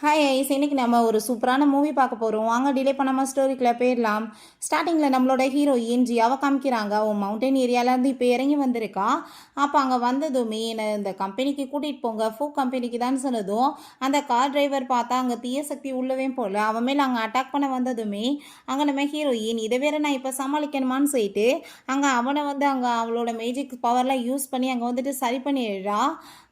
Hi ice, இன்னைக்கு நம்ம ஒரு சூப்பரான மூவி பார்க்க போகிறோம். வாங்க டிலே பண்ணாமல் ஸ்டோரிக்குள்ளே போயிடலாம். ஸ்டார்டிங்கில் நம்மளோட ஹீரோயின் ஜியாவை காமிக்கிறாங்க. அவன் மவுண்டன் ஏரியாவிலேருந்து இப்போ இறங்கி வந்திருக்கா. அப்போ அங்கே வந்ததுமே என்னை இந்த கம்பெனிக்கு கூட்டிகிட்டு போங்க, ஃபோக் கம்பெனிக்கு தான் சொன்னதும் அந்த கார் டிரைவர் பார்த்தா அங்கே தீய சக்தி உள்ளவே போல் அவன் மேலே அங்கே அட்டாக் பண்ண வந்ததுமே அங்கே நம்ம ஹீரோயின் இதை வேற நான் இப்போ சமாளிக்கணுமான்னு சொல்லிட்டு அங்கே அவனை அங்கே அவளோட மேஜிக் பவர்லாம் யூஸ் பண்ணி அங்கே சரி பண்ணிடுறா.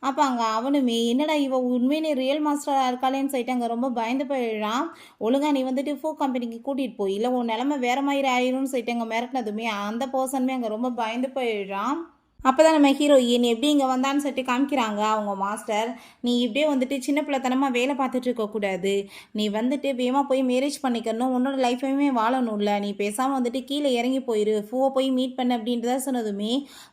அப்போ அங்கே அவனுமே என்னடா இவ உண்மையிலே ரியல் மாஸ்டராக இருக்காளேன்னு சொல்லிட்டு அங்கே ரொம்ப பயந்து போயிடுறான். ஒழுங்கா நீ ஃபோ கம்பெனிக்கு கூட்டிகிட்டு போய் இல்லை உன் நிலமை வேற மாதிரி ஆயிரும்னு சொல்லிட்டு அங்கே மிரட்டினதுமே அந்த பர்சனுமே அங்கே ரொம்ப பயந்து போயிடுறான். அப்போ தான் நம்ம ஹீரோயின் எப்படி இங்கே வந்தான்னு சொல்லிட்டு காமிக்கிறாங்க. அவங்க மாஸ்டர், நீ இப்படியே சின்ன பிள்ளைத்தனமாக வேலை பார்த்துட்டு இருக்கக்கூடாது, நீ வேகமாக போய் மேரேஜ் பண்ணிக்கணும், உன்னோட லைஃபையுமே வாழணும்ல, நீ பேசாமல் கீழே இறங்கி போயிரு, ஃபூவை போய் மீட் பண்ண அப்படின்றத சொன்னதுமே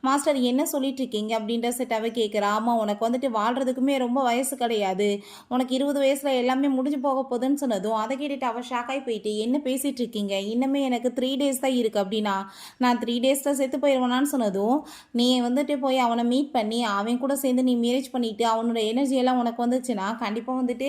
மாஸ்டர் என்ன சொல்லிட்டு இருக்கீங்க அப்படின்ற செட்டாவே கேட்குறா. ஆமாம், உனக்கு வாழ்கிறதுக்குமே ரொம்ப வயசு கிடையாது, உனக்கு 20 வயசில் எல்லாமே முடிஞ்சு போக போகுதுன்னு சொன்னதும் அதை கேட்டுட்டு அவள் ஷாக்காகி போயிட்டு என்ன பேசிகிட்டு இருக்கீங்க, இன்னுமே எனக்கு 3 days தான் இருக்குது அப்படின்னா நான் 3 days செத்து போயிடுவேனான்னு சொன்னதும் நீ போய் அவனை மீட் பண்ணி அவன் கூட சேர்ந்து நீ மேரேஜ் பண்ணிவிட்டு அவனோட எனர்ஜியெல்லாம் உனக்கு வந்துச்சுன்னா கண்டிப்பாக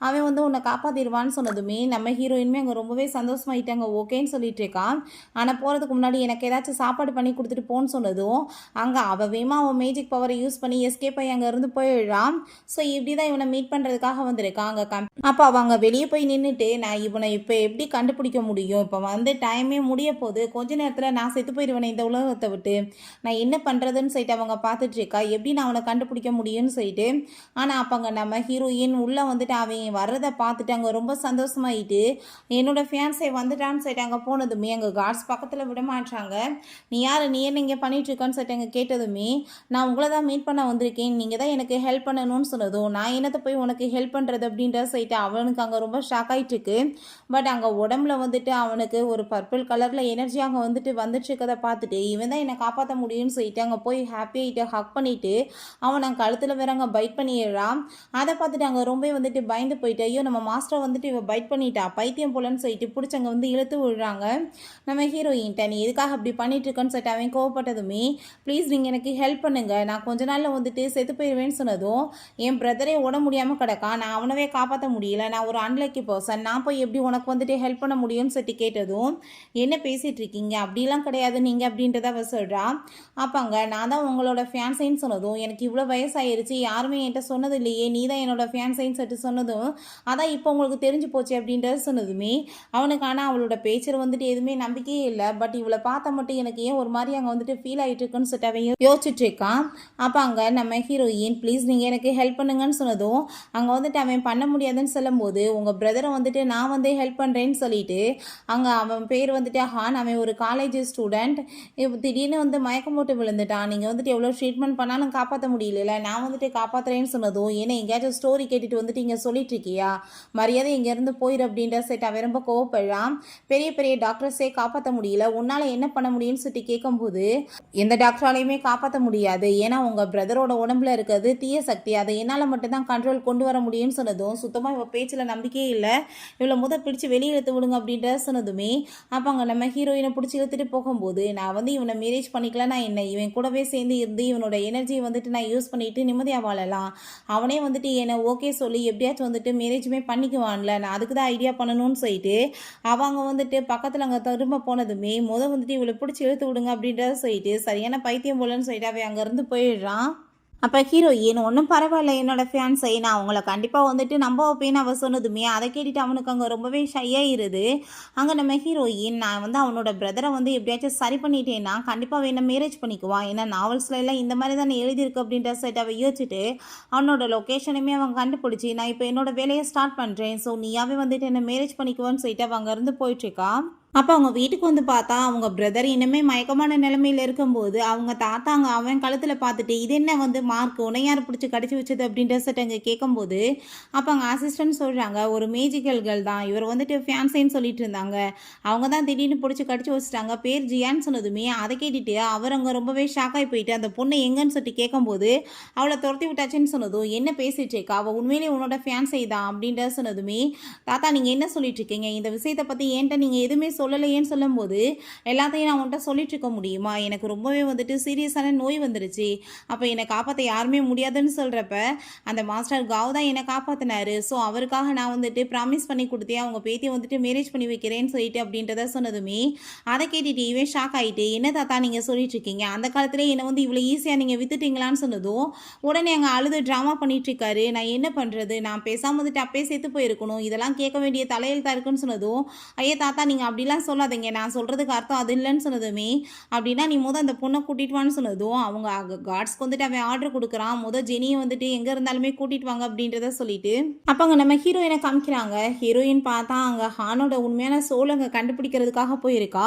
அவன் உன்னை காப்பாற்றிடுவான்னு சொன்னதுமே நம்ம ஹீரோயினுமே அங்கே ரொம்பவே சந்தோஷமாயிட்டாங்க. ஓகேன்னு சொல்லிட்டு இருக்கான். ஆனால் போகிறதுக்கு முன்னாடி எனக்கு ஏதாச்சும் சாப்பாடு பண்ணி கொடுத்துட்டு போன்னு சொன்னதும் அங்கே அவன் மேஜிக் பவரை யூஸ் பண்ணி எஸ்கேப் ஆகி அங்கே இருந்து போயிடுறான். ஸோ இப்படி தான் இவனை மீட் பண்ணுறதுக்காக வந்திருக்கான் அங்கே அப்போ அவங்க வெளியே போய் நின்றுட்டு நான் இவனை இப்போ எப்படி கண்டுபிடிக்க முடியும், இப்போ டைமே முடிய போகுது, கொஞ்ச நேரத்தில் நான் செத்து போயிடுவேன் இந்த உலகத்தை விட்டு, நான் என்ன பண்ணுறதுன்னு சொல்லிட்டு அவங்க பார்த்துட்டு இருக்கா. எப்படி நான் அவனை கண்டுபிடிக்க முடியும்னு சொல்லிட்டு. ஆனால் அப்போ அங்கே நம்ம ஹீரோயின் உள்ளே அவன் வர்றதை பார்த்துட்டு அங்கே ரொம்ப சந்தோஷமாயிட்டு என்னோட ஃபியான்ஸை வந்துட்டான்னு சொல்லிட்டு அங்கே போனதுமே அங்கே கார்ட்ஸ் பக்கத்தில் விட மாட்டாங்க. நீ யார், நீ என்ன இங்கே பண்ணிகிட்ருக்கான்னு சொல்லிட்டு அங்கே கேட்டதுமே நான் உங்களை தான் மீட் பண்ண வந்திருக்கேன், நீங்கள் தான் எனக்கு ஹெல்ப் பண்ணணும்னு சொன்னதும் நான் என்னத்தை போய் உனக்கு ஹெல்ப் பண்ணுறது அப்படின்ற சொல்லிட்டு அவனுக்கு அங்கே ரொம்ப ஷாக் ஆகிட்டு இருக்கு. பட் அங்கே உடம்புல அவனுக்கு ஒரு பர்பிள் கலரில் எனர்ஜி அங்கே வந்துட்டு இருக்கதை பார்த்துட்டு இவன் தான் என்னை காப்பாற்ற முடியும்னு சொல்லிட்டு அங்கே போய் ஹாப்பியாகிட்டு ஹக் பண்ணிவிட்டு அவன் அங்கே கழுத்தில் வேற அங்கே பைட் பண்ணிடுறான். அதை பார்த்துட்டு அங்கே ரொம்ப பயந்து போயிட்டு ஐயோ நம்ம மாஸ்டர் இவ பைட் பண்ணிட்டா பைத்தியம் போலன்னு சொல்லிட்டு பிடிச்சி அங்கே இழுத்து விடுறாங்க. நம்ம ஹீரோயின்ட்ட நீ எதுக்காக அப்படி பண்ணிட்டு இருக்கன்னு சொல்லிட்டு அவன் கோவப்பட்டதுமே ப்ளீஸ் நீங்கள் எனக்கு ஹெல்ப் பண்ணுங்க, நான் கொஞ்ச நாளில் செத்து போயிடுவேன்னு சொன்னதும் என் பிரதரே உட முடியாமல் கிடக்கா, நான் அவனவே காப்பாற்ற முடியல, நான் ஒரு அன்லக்கி பர்சன், நான் போய் எப்படி உனக்கு ஹெல்ப் பண்ண முடியும்னு சொல்லிட்டு கேட்டதும் என்ன பேசிகிட்டு இருக்கீங்க, அப்படிலாம் கிடையாது நீங்கள் அப்படின்றத அவ சொல்கிறா. அப்பாங்க நான் தான் உங்களோட ஃபியான்சைன்னு சொன்னதும் எனக்கு இவ்வளோ வயசாயிருச்சு யாருமே என்கிட்ட சொன்னது இல்லையே, நீ தான் என்னோட ஃபியான்சைன்னு சொல்லிட்டு சொன்னதும் அதான் இப்போ உங்களுக்கு தெரிஞ்சு போச்சு அப்படின்றத சொன்னதுமே அவனுக்கு ஆனால் அவளோட பேச்சர் எதுவுமே நம்பிக்கையே இல்லை. பட் இவளை பார்த்தா மட்டும் எனக்கு ஏன் ஒரு மாதிரி அங்கே ஃபீல் ஆகிட்டு இருக்குன்னு சொல்லிட்டு அவன் யோசிச்சுட்டு இருக்கான். அப்போ அங்கே நம்ம ஹீரோயின் ப்ளீஸ் நீங்கள் எனக்கு ஹெல்ப் பண்ணுங்கன்னு சொன்னதும் அங்கே அவன் பண்ண முடியாதுன்னு சொல்லும்போது உங்கள் பிரதரை நான் ஹெல்ப் பண்ணுறேன்னு சொல்லிட்டு அங்கே அவன் பேர் ஹான், அவன் ஒரு காலேஜ் ஸ்டூடெண்ட், திடீர்னு மயக்கம் போட்டு விழுந்துட்டான், நீங்கள் எவ்வளோ ட்ரீட்மெண்ட் பண்ணாலும் காப்பாற்ற முடியல, நான் காப்பாற்றுறேன்னு சொன்னதும் ஏன்னா எங்கேயாச்சும் ஸ்டோரி கேட்டுட்டு இங்கே சொல்லிட்டு இருக்கியா, மரியாதை இங்கேருந்து போயிரு அப்படின்ற செட் அவன் ரொம்ப கோவப்படுறான். பெரிய பெரிய டாக்டர்ஸே காப்பாற்ற முடியல, உன்னால் என்ன பண்ண முடியும்னு சொல்லிட்டு கேட்கும்போது எந்த டாக்டராலையுமே காப்பாற்ற முடியாது, ஏன்னா உங்கள் பிரதரோட உடம்புல இருக்கிறது தீய சக்தி, அதை என்னால் மட்டும்தான் கண்ட்ரோல் கொண்டு வர முடியும்னு சொன்னதும் சுத்தமாக இவள் பேச்சில் நம்பிக்கையே இல்லை, இவ்வளோ பிடிச்சி வெளியே இழுத்து விடுங்க அப்படின்ற சொன்னதுமே அப்போ அங்கே நம்ம ஹீரோயினை பிடிச்சி இழுத்துட்டு போகும்போது நான் இவனை மேரேஜ் பண்ணிக்கலாம், நான் என்ன இவன் கூடவே சேர்ந்து இருந்து இவனோட எனர்ஜியை நான் யூஸ் பண்ணிட்டு நிம்மதியாக வாழலாம், அவனே என்னை ஓகே சொல்லி எப்படியாச்சும் மேரேஜுமே பண்ணிக்குவான்ல, நான் அதுக்கு தான் ஐடியா பண்ணணும்னு சொல்லிட்டு அவங்க பக்கத்தில் அங்கே திரும்ப போனதுமே இவளை பிடிச்சி இழுத்து விடுங்க அப்படின்றத சொல்லிட்டு சரியான பைத்தியம் போலன்னு சொல்லிட்டு அவன் அங்கேருந்து போயிடுறான். அப்போ ஹீரோயின் ஒன்றும் பரவாயில்ல என்னோட ஃபியான்ஸை நான் அவங்கள கண்டிப்பாக நம்ப வைப்பேன்னு அவள் சொன்னதுமே அதை கேட்டுட்டு அவனுக்கு அங்கே ரொம்பவே ஷையாயிருது. அங்கே நம்ம ஹீரோயின் நான் அவனோட பிரதரை எப்படியாச்சும் சரி பண்ணிட்டேன்னா கண்டிப்பாக வேணா மேரேஜ் பண்ணிக்குவான், ஏன்னா நாவல்ஸ்ல எல்லாம் இந்த மாதிரி தானே எழுதியிருக்கு அப்படின்ற சைட் அவள் யோசிச்சுட்டு அவனோட லொக்கேஷனுமே அவன் கண்டுபிடிச்சி நான் இப்போ என்னோட வேலையை ஸ்டார்ட் பண்ணுறேன், ஸோ நீயாவே என்ன மேரேஜ் பண்ணிக்குவான்னு சொல்லிட்டு அவள் அங்கேருந்து போயிட்டுருக்கான். அப்போ அவங்க வீட்டுக்கு பார்த்தா அவங்க பிரதர் இன்னுமே மயக்கமான நிலைமையில் இருக்கும்போது அவங்க தாத்தாங்க அவன் கழுத்தில் பார்த்துட்டு இது என்ன மார்க் உனையார் பிடிச்சி கடிச்சு வச்சது அப்படின்ற சட்ட அங்கே கேட்கும்போது அப்போ அங்கே அசிஸ்டன்ட் சொல்கிறாங்க ஒரு மேஜிக்கல்கள் தான் இவர் ஃபியான்சைன்னு சொல்லிட்டு இருந்தாங்க, அவங்க தான் திடீர்னு பிடிச்சி கடிச்சு வச்சுட்டாங்க, பேர் ஜியான்னு சொன்னதுமே அதை கேட்டுட்டு அவர் அங்கே ரொம்பவே ஷாக்காகி போயிட்டு அந்த பொண்ணை எங்கன்னு சொல்லிட்டு கேட்கும்போது அவளை துரத்தி விட்டாச்சுன்னு சொன்னதும் என்ன பேசிட்டு இருக்கா, அவள் உண்மையிலேயே உன்னோட ஃபியான்சை தான் அப்படின்ற சொன்னதுமே தாத்தா நீங்கள் என்ன சொல்லிட்டு இருக்கீங்க, இந்த விஷயத்தை பற்றி ஏன்ட்ட நீங்கள் எதுவுமே சொல்லலையேன்னு சொல்லும்போது எல்லாத்தையும் நான் உன்கிட்ட சொல்லிட்டு இருக்க முடியுமா? எனக்கு ரொம்பவே வந்துட்டு சீரியஸான நோய் வந்துருச்சு. அப்போ என்னை காப்பாற்ற யாருமே முடியாதுன்னு சொல்கிறப்ப அந்த மாஸ்டர் காவ் தான் என்னை காப்பாற்றினாரு. ஸோ அவருக்காக நான் வந்துட்டு ப்ராமிஸ் பண்ணி கொடுத்தேன் அவங்க பேத்தியை வந்துட்டு மேரேஜ் பண்ணி வைக்கிறேன்னு சொல்லிட்டு அப்படின்றத சொன்னதுமே அதை கேட்டுட்டு இவன் ஷாக் ஆகிட்டு, என்ன தாத்தா நீங்கள் சொல்லிட்டு இருக்கீங்க? அந்த காலத்திலே என்னை வந்து இவ்வளோ ஈஸியாக நீங்கள் வித்துட்டீங்களான்னு சொன்னதும் உடனே அங்கே அழுது ட்ராமா பண்ணிட்டு இருக்காரு. நான் என்ன பண்ணுறது? நான் பேசாமல் வந்துட்டு அப்பயே செத்து போயிருக்கணும். இதெல்லாம் கேட்க வேண்டிய தலையெழுத்தா இருக்குன்னு சொன்னதும், ஐயா தாத்தா நீங்கள் அப்படிலாம் சொல்லாதீங்க. நான் சொல்கிறதுக்கு அர்த்தம் அது இல்லைன்னு சொன்னதுமே, அப்படின்னா நீ அந்த பொண்ணை கூட்டிட்டு வான்னு சொன்னதும் அவங்க காட்ஸ்க்கு வந்துட்டு அவன் ஆர்டர் கொடுக்குறான். ஜெனியை வந்துட்டு எங்கே இருந்தாலுமே கூட்டிட்டு வாங்க அப்படின்றத சொல்லிட்டு அப்போ அங்கே நம்ம ஹீரோயினை காமிக்கிறாங்க. ஹீரோயின் பார்த்தா அங்கே ஹானோட உண்மையான சோலை அங்கே கண்டுபிடிக்கிறதுக்காக போயிருக்கா.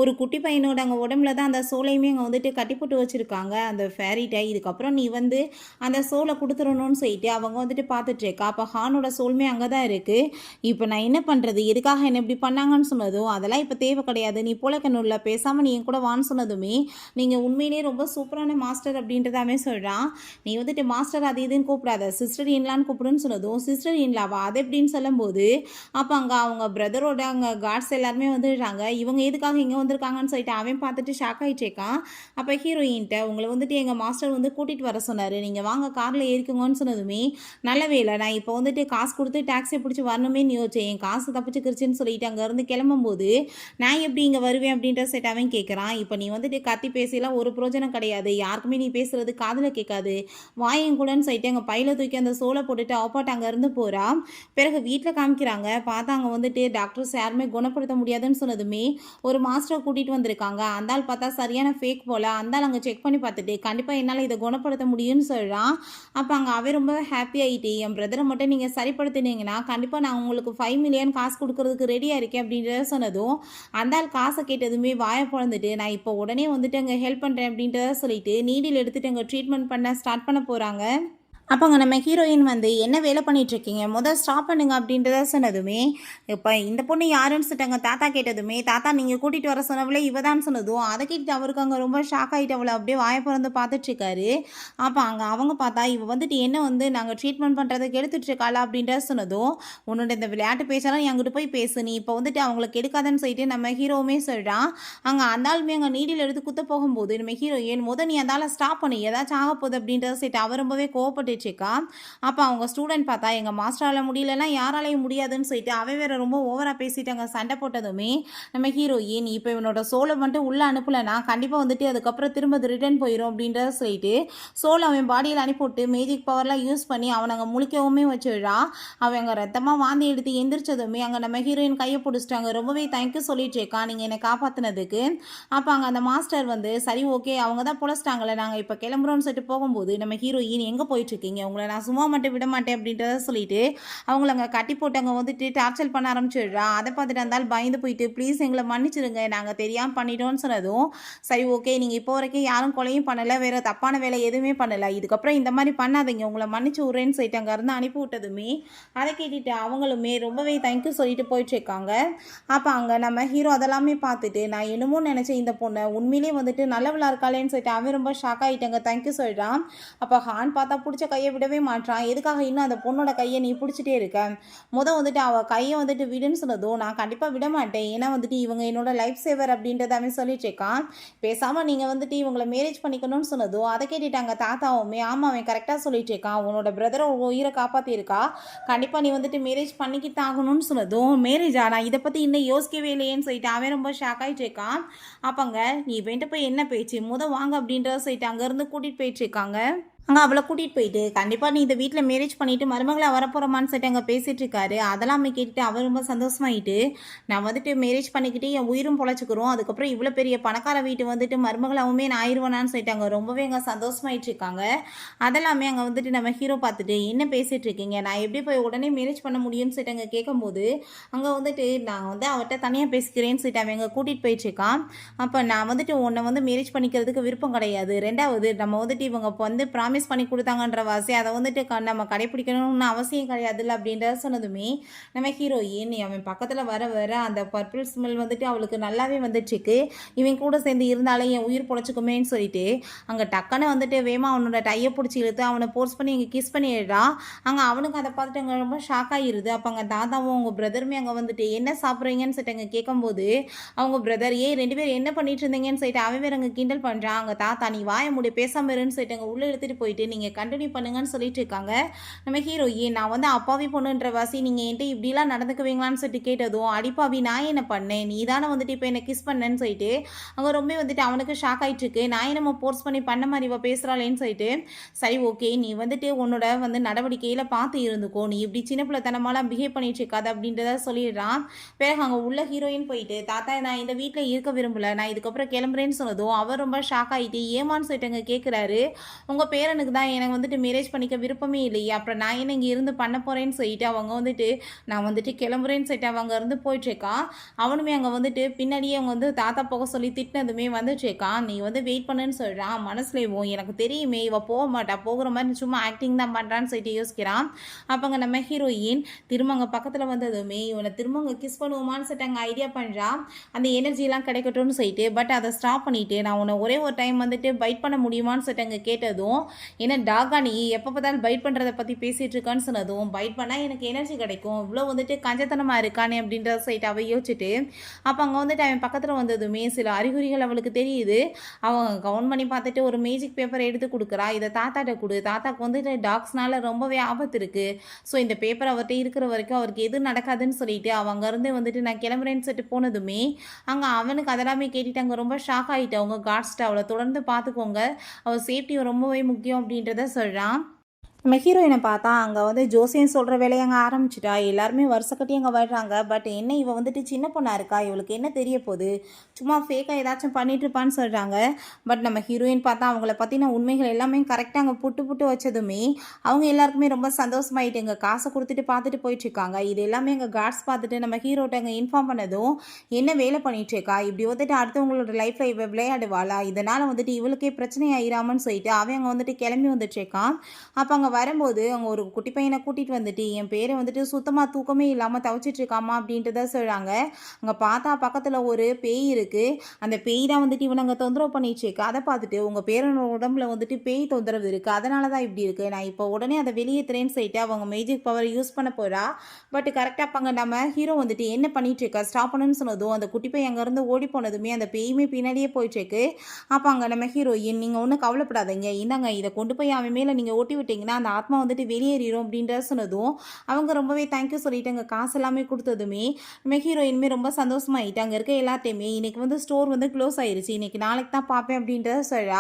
ஒரு குட்டி பையனோட அங்கே உடம்புல தான் அந்த சோலையுமே அங்கே வந்துட்டு கட்டி போட்டு வச்சுருக்காங்க அந்த ஃபேரிட்டை. இதுக்கப்புறம் நீ வந்து அந்த சோலை கொடுத்துடணும்னு சொல்லிட்டு அவங்க வந்துட்டு பார்த்துட்டு இருக்கா. அப்போ ஹானோட சோல்மே அங்கே தான் இருக்குது. இப்போ நான் என்ன பண்ணுறது? எதுக்காக என்ன இப்படி பண்ணாங்கன்னு சொன்னதும், அதெல்லாம் இப்போ தேவை கிடையாது, நீ போலக்கணும்ல, பேசாமல் நீ என் கூட வான்னு சொன்னதுமே, நீங்கள் உண்மையிலே ரொம்ப சூப்பரான மாஸ்டர் அப்படின்றதாமே சொல்கிறான். நீ வந்துட்டு மாஸ்டர் அது இதுன்னு கூப்பிடாத, சிஸ்டர் இன்லான்னு கூப்பிடுன்னு சொன்னதும், சிஸ்டர் இன்லாவா அது எப்படின்னு சொல்லும்போது அப்போ அங்கே அவங்க பிரதரோட அங்கே காட்ஸ் எல்லாருமே வந்துடுறாங்க. இவங்க எதுக்காக இங்கே வந்திருக்காங்கன்னு சொல்லிட்டு அவன் பார்த்துட்டு ஷாக் ஆகிட்டேக்கான். அப்போ ஹீரோயின்ட்ட உங்களை வந்துட்டு எங்கள் மாஸ்டர் வந்து கூட்டிகிட்டு வர சொன்னார், நீங்கள் வாங்க காரில் ஏறிக்குங்கன்னு சொன்னதுமே, நல்ல வேலை நான் இப்போ வந்துட்டு காசு கொடுத்து டாக்ஸி பிடிச்சி வரணுமேன்னு யோசிச்சேன், என் காசு தப்பிச்சுக்கிருச்சுன்னு சொல்லிட்டு அங்கேருந்து கிளம்பும்போது நான் எப்படி இங்கே வருவேன் அப்படின்ற செட் அவன் கேட்குறான். இப்போ நீ வந்துட்டு கத்தி பேசிலாம் ஒரு பிரோஜனம் கிடையாது, யாருக்குமே நீ பேசுறது காதில் கேட்காது, வாயும் கூடன்னு சொல்லிட்டு அங்கே பையில தூக்கி அந்த சோலை போட்டுட்டு அப்பாட்டு அங்கேருந்து போகிறா. பிறகு வீட்டில் காமிக்கிறாங்க. பார்த்தா அங்கே வந்துட்டு டாக்டர்ஸ் யாருமே குணப்படுத்த முடியாதுன்னு சொன்னதுமே ஒரு மாஸ்டரை கூட்டிகிட்டு வந்திருக்காங்க. அந்தாள் பார்த்தா சரியான ஃபேக் போல். அந்தாள் அங்கே செக் பண்ணி பார்த்துட்டு கண்டிப்பாக என்னால் இதை குணப்படுத்த முடியும்னு சொல்கிறான். அப்போ அங்கே அவன் ரொம்ப ஹாப்பி ஆகிட்டு, என் பிரதரை மட்டும் நீங்கள் சரிப்படுத்தினீங்கன்னா கண்டிப்பாக நான் உங்களுக்கு 5 மில்லியன் காசு கொடுக்கறதுக்கு ரெடியாக இருக்கேன் அப்படின்றத சொன்னதும் அந்தாள் காசை கேட்டதுமே வாயை பிறந்துட்டு, நான் இப்போ உடனே வந்துட்டு அங்கே ஹெல்ப் பண்ணுறேன் அப்படின்றத சொல்லிட்டு நீடில் எடுத்துகிட்டு அங்கே ட்ரீட்மெண்ட் பண்ண ஸ்டார்ட் பண்ண போகிறாங்க. அப்போங்க நம்ம ஹீரோயின் வந்து என்ன வேலை பண்ணிகிட்ருக்கீங்க, ஸ்டாப் பண்ணுங்க அப்படின்றத சொன்னதுமே, இப்போ இந்த பொண்ணு யாருன்னு சொல்லிட்டாங்க தாத்தா கேட்டதுமே, தாத்தா நீங்கள் கூட்டிகிட்டு வர சொன்னவளே இவ தான் சொன்னதும் அதை கேட்டுட்டு அவருக்கு அங்கே ரொம்ப ஷாக் ஆகிட்டு அவளை அப்படியே வாயை பிறந்து பார்த்துட்ருக்காரு. அப்போ அங்கே அவங்க பார்த்தா இவ வந்துட்டு என்ன வந்து நாங்கள் ட்ரீட்மெண்ட் பண்ணுறதுக்கு எடுத்துகிட்ருக்காளா அப்படின்றத சொன்னதும், உன்னோட இந்த விளையாட்டு பேச்செல்லாம் என்கிட்ட போய் பேசு, நீ இப்போ வந்துட்டு அவங்களுக்கு எடுக்காதன்னு சொல்லிட்டு நம்ம ஹீரோவுமே சொல்கிறான். அங்கே அந்த ஆளுமே அங்கே நீடில் எடுத்து குத்த போகும்போது நம்ம ஹீரோயின் நீ அந்த ஆளை ஸ்டாப் பண்ணி ஏதாச்சும் ஆக போகுது அப்படின்றத சொல்லிட்டு அவர் ரொம்பவே கோவப்பட்டு வச்சுக்கா. அப்போ அவங்க ஸ்டூடெண்ட் பார்த்தா எங்கள் மாஸ்டரால் முடியலன்னா யாராலையும் முடியாதுன்னு சொல்லிட்டு அவன் வேற ரொம்ப ஓவராக பேசிட்டாங்க. சண்டை போட்டதுமே நம்ம ஹீரோயின் இப்போ இவனோட சோலை மட்டும் உள்ளே அனுப்பலைன்னா கண்டிப்பாக வந்துட்டு அதுக்கப்புறம் திரும்ப ரிட்டர்ன் போயிடும் அப்படின்றத சொல்லிட்டு சோலை அவன் பாடியில் அனுப்பிவிட்டு மேஜிக் பவர்லாம் யூஸ் பண்ணி அவன் அங்கே முழிக்கவுமே வச்சுடுறா. அவன் அங்கே ரத்தமாக வாந்தி எடுத்து எந்திரிச்சதுமே அங்கே நம்ம ஹீரோயின் கையை பிடிச்சிட்டாங்க. ரொம்பவே தேங்க்யூ சொல்லிட்டு இருக்கா நீங்கள் என்னை காப்பாற்றினதுக்கு. அப்போ அங்கே அந்த மாஸ்டர் வந்து சரி ஓகே அவங்க தான் பொழைச்சிட்டாங்களே நாங்கள் இப்போ கிளம்புறோம்னு சொல்லிட்டு போகும்போது நம்ம ஹீரோயின் எங்கே போயிட்டுருக்கீங்க, உங்களை நான் சும்மா மட்டும் விட மாட்டேன் அப்படின்றத சொல்லிட்டு அவங்கள அங்கே கட்டி போட்டு அங்கே வந்துட்டு டார்ச்சர் பண்ண ஆரம்பிச்சிடுறா. அதை பார்த்துட்டு இருந்தாலும் பயந்து போயிட்டு ப்ளீஸ் எங்களை மன்னிச்சிடுங்க நாங்கள் தெரியாமல் பண்ணிட்டோன்னு சொன்னதும், சரி ஓகே நீங்கள் இப்போ வரைக்கும் யாரும் கொலையும் பண்ணலை, வேறு தப்பான வேலை எதுவுமே பண்ணலை, இதுக்கப்புறம் இந்த மாதிரி பண்ணாதீங்க உங்களை மன்னிச்சு விட்றேன்னு சொல்லிட்டு அங்கே இருந்து அனுப்பி விட்டதுமே அதை கேட்டுட்டு அவங்களுமே ரொம்பவே தேங்க்யூ சொல்லிட்டு போயிட்டுருக்காங்க. அப்போ அங்கே நம்ம ஹீரோ அதெல்லாமே பார்த்துட்டு நான் என்னமோ நினச்சேன் இந்த பொண்ணை உண்மையிலே வந்துட்டு நல்லவளா இருக்காளேன்னு சொல்லிட்டு அவன் ரொம்ப ஷாக் ஆகிட்டாங்க. தேங்க்யூ சொல்கிறான். அப்போ ஹான் பார்த்தா பிடிச்ச கையை விடவே மாட்டான். எதுக்காக இன்னும் அந்த பொண்ணோட கையை நீ பிடிச்சிட்டே இருக்க, வந்துட்டு அவள் கையை வந்துட்டு விடுன்னு சொன்னதும் நான் கண்டிப்பாக விட மாட்டேன், ஏன்னா வந்துட்டு இவங்க என்னோட லைஃப் சேவர் அப்படின்றத அவன் சொல்லிட்டு இருக்கான். பேசாமல் நீங்கள் வந்துட்டு இவங்களை மேரேஜ் பண்ணிக்கணும்னு சொன்னதும் அதை கேட்டுட்டாங்க தாத்தாவுமே, ஆமாம் அவன் கரெக்டாக சொல்லிட்டு இருக்கான், உன்னோட பிரதரை உயிரை காப்பாற்றிருக்கா, கண்டிப்பாக நீ வந்துட்டு மேரேஜ் பண்ணிக்கிட்டு ஆகணும்னு சொன்னதும் மேரேஜா நான் இதை பற்றி இன்னும் யோசிக்கவே இல்லையேன்னு சொல்லிட்டு அவன் ரொம்ப ஷாக் ஆகிட்டு இருக்கான். அப்போங்க நீ வேண்ட போய் என்ன பேச்சு வாங்க அப்படின்றத சொல்லிட்டு அங்கேருந்து கூட்டிகிட்டு போயிட்டு இருக்காங்க. அங்கே அவளை கூட்டிகிட்டு போயிட்டு கண்டிப்பாக நீ இந்த வீட்டில் மேரேஜ் பண்ணிவிட்டு மருமகளை வரப்போகிறமான்னு சொல்லிட்டு அங்கே பேசிகிட்டு இருக்காரு. அதெல்லாம் கேட்டுட்டு அவர் ரொம்ப சந்தோஷமாயிட்டு, நான் வந்துட்டு மேரேஜ் பண்ணிக்கிட்டு என் உயிரும் பொழைச்சிக்கிறோம், அதுக்கப்புறம் இவ்வளோ பெரிய பணக்கார வீட்டு வந்துட்டு மருமகளாவுமே நான் ஆயிடுவேனான்னு சொல்லிட்டு அங்கே ரொம்பவே அங்கே சந்தோஷமாயிட்டு இருக்காங்க. அதெல்லாமே அங்கே வந்துட்டு நம்ம ஹீரோ பார்த்துட்டு என்ன பேசிகிட்டு இருக்கீங்க, நான் எப்படி போய் உடனே மேரேஜ் பண்ண முடியும்னு சொல்லிட்டு அங்கே கேட்கும்போது அங்கே வந்துட்டு நான் வந்து அவர்கிட்ட தனியாக பேசிக்கிறேன்னு சொல்லிட்டு அவன் அங்கே கூட்டிகிட்டு போயிட்டுருக்கான். அப்போ நான் வந்துட்டு உன்னை வந்து மேரேஜ் பண்ணிக்கிறதுக்கு விருப்பம் கிடையாது, ரெண்டாவது நம்ம வந்துட்டு இவங்க வந்து ப்ராமிஸ் ப்ராமிஸ் பண்ணி கொடுத்தாங்கன்ற வாசி அதை வந்துட்டு நம்ம கடைப்பிடிக்கணும்னு அவசியம் கிடையாதுல்ல அப்படின்றத சொன்னதுமே நம்ம ஹீரோயின் அவன் பக்கத்தில் வர வர அந்த பர்பிள் ஸ்மெல் வந்துட்டு அவளுக்கு நல்லாவே வந்துட்டுருக்கு. இவன் கூட சேர்ந்து இருந்தாலே என் உயிர் பொழைச்சிக்குமேன்னு சொல்லிட்டு அங்கே டக்குன்னு வந்துட்டு வேமா அவனோட டையை பிடிச்சி இழுத்து அவனை போர்ஸ் பண்ணி இங்கே கிஸ் பண்ணிடுறா. அங்கே அவனுக்கு அதை பார்த்துட்டு அங்கே ரொம்ப ஷாக் ஆகிடுது. அப்போ அங்கே தாத்தாவும் அவங்க பிரதருமே அங்கே வந்துட்டு என்ன சாப்பிட்றீங்கன்னு சொல்லிட்டு அங்கே கேட்கும்போது அவங்க பிரதர் ரெண்டு பேரும் என்ன பண்ணிட்டு இருந்தீங்கன்னு சொல்லிட்டு அவன் வேற அங்கே கிண்டல் பண்ணுறான். அங்கே தாத்தா நீ வாய முடிய பேசாம இருன்னு சொல்லிட்டு அங்கே உள்ளே எடுத்துகிட்டு போயிட்டு நீங்கள் கண்டினியூ பண்ணுங்கன்னு சொல்லிட்டு இருக்காங்க. நம்ம ஹீரோயின் நான் வந்து அப்பாவி பொண்ணுன்ற வாசி நீங்கள் என்கிட்ட இப்படிலாம் நடந்துக்குவீங்களான்னு சொல்லிட்டு கேட்டதும் அடிப்பாவி நான் என்ன பண்ணேன் நீ தானே வந்துட்டு இப்போ என்ன கிஸ் பண்ணேன்னு சொல்லிட்டு அங்கே ரொம்ப வந்துட்டு அவனுக்கு ஷாக் ஆகிட்டு இருக்கு. நான் என்னமோ போர்ஸ் பண்ணி பண்ண மாதிரி இவ பேசுகிறாளேன்னு சொல்லிட்டு சரி ஓகே நீ வந்துட்டு உன்னோட வந்து நடவடிக்கையில் பார்த்து இருந்துக்கோ நீ இப்படி சின்ன பிள்ளைத்தனமாலாம் பிஹேவ் பண்ணிட்டு இருக்காது அப்படின்றத சொல்லிடுறான். பிறகு அங்கே உள்ள ஹீரோயின் போயிட்டு தாத்தா நான் இந்த வீட்டில் இருக்க விரும்பல நான் இதுக்கப்புறம் கிளம்புறேன்னு சொன்னதும் அவர் ரொம்ப ஷாக் ஆகிட்டு ஏமான்னு சொல்லிட்டு அங்கே கேட்குறாரு. உங்கள் பேரனுக்கு தான் எனக்கு வந்துட்டு மேரேஜ் பண்ணிக்க விருப்பமே இல்லையே அப்புறம் நான் என்ன இங்கே இருந்து பண்ண போகிறேன்னு சொல்லிட்டு அவங்க வந்துட்டு நான் வந்துட்டு கிளம்புறேன்னு சொல்லிட்டு அவங்க இருந்து போயிட்டுருக்கான். அவனுமே அங்கே வந்துட்டு பின்னாடியே அவங்க வந்து தாத்தா போக சொல்லி திட்டினதுமே வந்துட்டுருக்கான். நீ வந்து வெயிட் பண்ணுன்னு சொல்கிறான். மனசுலேயும் எனக்கு தெரியுமே இவ போக மாட்டா போகிற மாதிரி சும்மா ஆக்டிங் தான் பண்ணுறான்னு சொல்லிட்டு யோசிக்கிறான். அப்போ அங்கே நம்ம ஹீரோயின் திரும்ப அங்கே பக்கத்தில் வந்ததுமே இவனை திரும்ப அங்கே கிஸ் பண்ணுவோமான்னு சொல்லிட்டு அங்கே ஐடியா பண்ணுறான். அந்த எனர்ஜிலாம் கிடைக்கட்டும்னு சொல்லிட்டு பட் அதை ஸ்டாப் பண்ணிவிட்டு நான் உன்னை ஒரே ஒரு டைம் வந்துட்டு பைட் பண்ண முடியுமான்னு சொல்லிட்டு அங்கே கேட்டதும் ஏன்னா டாகா நீ எப்போ பார்த்தாலும் பைட் பண்ணுறதை பற்றி பேசிகிட்டு இருக்கான்னு சொன்னதும் பைட் பண்ணால் எனக்கு எனர்ஜி கிடைக்கும் இவ்வளோ வந்துட்டு கஞ்சத்தனமாக இருக்கானே அப்படின்றத சொல்லிட்டு அவள் யோசிச்சுட்டு அப்போ அங்கே வந்துட்டு அவன் பக்கத்தில் வந்ததுமே சில அறிகுறிகள் அவளுக்கு தெரியுது. அவன் கவுண்ட் பண்ணி பார்த்துட்டு ஒரு மேஜிக் பேப்பர் எடுத்து கொடுக்குறா. இதை தாத்தாட்ட கொடு தாத்தாக்கு வந்துட்டு டாக்ஸ்னால ரொம்பவே ஆபத்து இருக்குது ஸோ இந்த பேப்பர் அவர்கிட்ட இருக்கிற வரைக்கும் அவருக்கு எதுவும் நடக்காதுன்னு சொல்லிட்டு அவன் அங்கேருந்து வந்துட்டு நான் கிளம்புறேன்னு சொல்லிட்டு போனதுமே அங்கே அவனுக்கு அதெல்லாமே கேட்டுட்டு அங்கே ரொம்ப ஷாக் ஆகிட்டு அவங்க காட்ஸ்ட்டு அவளை தொடர்ந்து பார்த்துக்கோங்க அவள் சேஃப்டி ரொம்பவே முக்கியம் அப்படின்றத சொல்கிறான். நம்ம ஹீரோயினை பார்த்தா அங்கே வந்து ஜோசியன் சொல்கிற வேலையை அங்கே ஆரம்பிச்சிட்டா. எல்லாருமே வருஷக்கட்டி அங்கே வர்றாங்க. பட் என்ன இவ வந்துட்டு சின்ன பொண்ணாக இருக்கா இவளுக்கு என்ன தெரிய போகுது சும்மா ஃபேக்காக ஏதாச்சும் பண்ணிட்டு இருப்பான்னு சொல்கிறாங்க. பட் நம்ம ஹீரோயின் பார்த்தா அவங்கள பற்றின உண்மைகள் எல்லாமே கரெக்டாக அங்கே புட்டு வச்சதுமே அவங்க எல்லாருக்குமே ரொம்ப சந்தோஷமாயிட்டு எங்கள் காசை கொடுத்துட்டு பார்த்துட்டு போயிட்டுருக்காங்க. இது எல்லாமே எங்கள் கார்ட்ஸ் பார்த்துட்டு நம்ம ஹீரோட்ட அங்கே இன்ஃபார்ம் பண்ணதும் என்ன வேலை பண்ணிகிட்ருக்கா இப்படி வந்துட்டு அடுத்தவங்களோட லைஃப்பில் இவ விளையாடுவாளா இதனால் வந்துட்டு இவளுக்கே பிரச்சனை ஆயிராமன்னு சொல்லிட்டு அவன் அங்கே வந்துட்டு கிளம்பி வந்துட்டுருக்கான். அப்போ அங்கே வரும்போது அவங்க ஒரு குட்டி பையனை கூட்டிகிட்டு வந்துட்டு என் பேரை வந்துட்டு சுத்தமாக தூக்கமே இல்லாமல் தவிச்சிட்டு இருக்காமா அப்படின்றத சொல்கிறாங்க. அங்கே பார்த்தா பக்கத்தில் ஒரு பேய் இருக்குது. அந்த பேய் தான் வந்துட்டு இவனை அங்கே தொந்தரவு பண்ணிட்டுருக்கு. அதை பார்த்துட்டு உங்கள் பேரனோட உடம்புல வந்துட்டு பேய் தொந்தரவு இருக்குது அதனால தான் இப்படி இருக்குது நான் இப்போ உடனே அதை வெளியேற்றுறேன்னு சொல்லிட்டு அவங்க மேஜிக் பவர் யூஸ் பண்ண போகிறா. பட் கரெக்டாக அங்கே நம்ம ஹீரோ வந்துட்டு என்ன பண்ணிகிட்ருக்கா ஸ்டாப் பண்ணுன்னு சொன்னதும் அந்த குட்டி பையன் அங்கேருந்து ஓடி போனதுமே அந்த பேயுமே பின்னாடியே போயிட்டுருக்கு. அப்போ அங்கே நம்ம ஹீரோயின் நீங்கள் ஒன்றும் கவலைப்படாதீங்க இந்தாங்க இதை கொண்டு போய் அவன் மேலே நீங்கள் ஓட்டி விட்டிங்கன்னா அந்த ஆத்மா வந்துட்டு வெளியேறிடும் அப்படின்ற சொன்னதும் அவங்க ரொம்பவே தேங்க்யூ சொல்லிட்டு அங்கே காசு எல்லாமே கொடுத்ததுமே நம்ம ஹீரோயின்மே ரொம்ப சந்தோஷமாயிட்டு அங்கே இருக்க எல்லாத்தையுமே இன்னைக்கு வந்து ஸ்டோர் வந்து க்ளோஸ் ஆயிடுச்சு இன்னைக்கு நாளைக்கு தான் பார்ப்பேன் அப்படின்றத சொல்கிறா.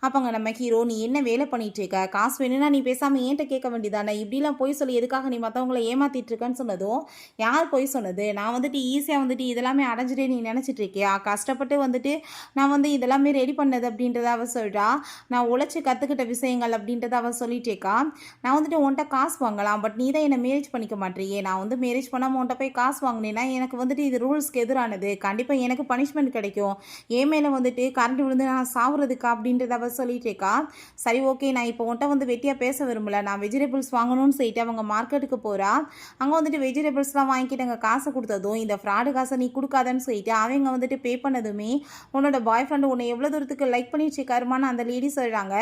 அப்போ அங்கே நம்ம ஹீரோ நீ என்ன வேலை பண்ணிட்டு இருக்க காசு வேணும்னா நீ பேசாமல் ஏன்ட்ட கேட்க வேண்டியதானே இப்படிலாம் போய் சொல்லி எதுக்காக நீ மற்றவங்களை ஏமாத்திட்டு இருக்கன்னு சொன்னதும் யார் போய் சொன்னது நான் வந்துட்டு ஈஸியாக வந்துட்டு இதெல்லாமே அடைஞ்சிட்டே நீ நினச்சிட்டு இருக்கியா கஷ்டப்பட்டு வந்துட்டு நான் வந்து இதெல்லாமே ரெடி பண்ணது அப்படின்றத அவள் சொல்கிறா. நான் உழைச்சி கற்றுக்கிட்ட விஷயங்கள் அப்படின்றத அவள் சொல்லிட்டு இருக்கா. நான் வந்துட்டு உன்ட்ட காசு வாங்கலாம் பட் நீ தான் என்னை மேரேஜ் பண்ணிக்க மாட்டேறியே நான் வந்து மேரேஜ் பண்ணாமல் உன்ட்ட போய் காசு வாங்கினேன்னா எனக்கு வந்துட்டு இது ரூல்ஸ்க்கு எதிரானது கண்டிப்பாக எனக்கு பனிஷ்மெண்ட் கிடைக்கும் என் மேலே வந்துட்டு கரண்ட் விழுந்து நான் சாவுறதுக்கா அப்படின்றத அவள் சொல்லிட்டு இருக்கா. சரி ஓகே நான் இப்போ உன்ட்ட வந்து வெட்டியாக பேச விரும்பல நான் வெஜிடபிள்ஸ் வாங்கணும்னு சொல்லிட்டு அவங்க மார்க்கெட்டுக்கு போகிறா. அங்கே வந்துட்டு வெஜிடபிள்ஸ்லாம் வாங்கிட்டு அங்கே காசை கொடுத்ததும் இந்த ஃப்ராடு காசை நீ கொடுக்காதன்னு சொல்லிட்டு அவங்க வந்துட்டு பே பண்ணதுமே உன்னோட பாய் ஃப்ரெண்டு உன்னை எவ்வளோ தூரத்துக்கு லைக் பண்ணிட்டு இருக்காருமான்னு அந்த லேடி சொல்கிறாங்க.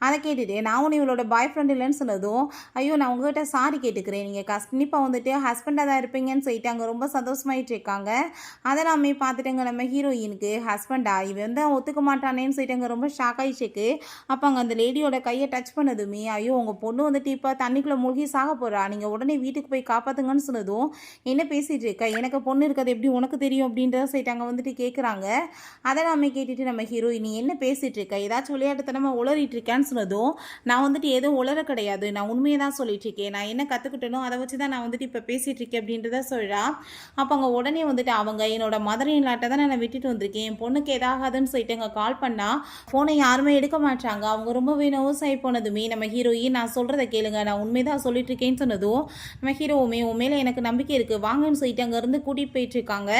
அதை கேட்டுட்டு நான் உன்னை இவளோட பாய் ஃப்ரெண்ட் இல்லைன்னு சொன்னதும் ஐயோ நான் உங்ககிட்ட சாரி கேட்டுக்கிறேன் நீங்கள் கண்டிப்பாக வந்துட்டு ஹஸ்பண்டாக தான் இருப்பீங்கன்னு சொல்லிட்டு அங்கே ரொம்ப சந்தோஷமாயிட்டு இருக்காங்க. அதெல்லாமே பார்த்துட்டுங்க நம்ம ஹீரோயினுக்கு ஹஸ்பண்டா இவன் தான் ஒத்துக்க மாட்டானேன்னு சொல்லிட்டு அங்கே ரொம்ப ஷாக் ஆகிடுச்சுக்கு. அப்போ அங்கே அந்த லேடியோட கையை டச் பண்ணதுமே ஐயோ உங்கள் பொண்ணு வந்துட்டு இப்போ தண்ணிக்குள்ளே மூழ்கி சாக போகிறா நீங்கள் உடனே வீட்டுக்கு போய் காப்பாற்றுங்கன்னு சொன்னதும் என்ன பேசிகிட்டு இருக்க எனக்கு பொண்ணு இருக்கிறது எப்படி உனக்கு தெரியும் அப்படின்றத சொல்லிட்டு அங்கே வந்துட்டு கேட்குறாங்க. அதெல்லாமே கேட்டுட்டு நம்ம ஹீரோயின் என்ன பேசிகிட்டு இருக்க ஏதாச்சும் விளையாட்டுத்தனமாக உளறிட்டு இருக்கான்னு சொன்னதும் நான் வந்துட்டு ஏதோ உளர கிடையாது. நான் உண்மையை தான் சொல்லிட்டு இருக்கேன். நான் என்ன கற்றுக்கிட்டேனோ அதை வச்சு தான் நான் வந்துட்டு இப்போ பேசிகிட்டு இருக்கேன் அப்படின்றத சொல்கிறா. அப்போ அவங்க உடனே வந்துட்டு அவங்க என்னோட மதர் இன் லாட்ட தான் நான் விட்டுட்டு வந்திருக்கேன். என் பொண்ணுக்கு ஏதாகாதுன்னு சொல்லிட்டு அங்கே கால் பண்ணால் ஃபோனை யாருமே எடுக்க மாட்டாங்க. அவங்க ரொம்பவே நர்வஸ் ஆகி போனதுமே நம்ம ஹீரோயின் நான் சொல்கிறத கேளுங்க, நான் உண்மைதான் சொல்லிட்டு இருக்கேன்னு சொன்னதும் நம்ம ஹீரோவுமே உன் மேலே எனக்கு நம்பிக்கை இருக்குது வாங்கன்னு சொல்லிட்டு அங்கேருந்து கூட்டிகிட்டு போயிட்டு இருக்காங்க.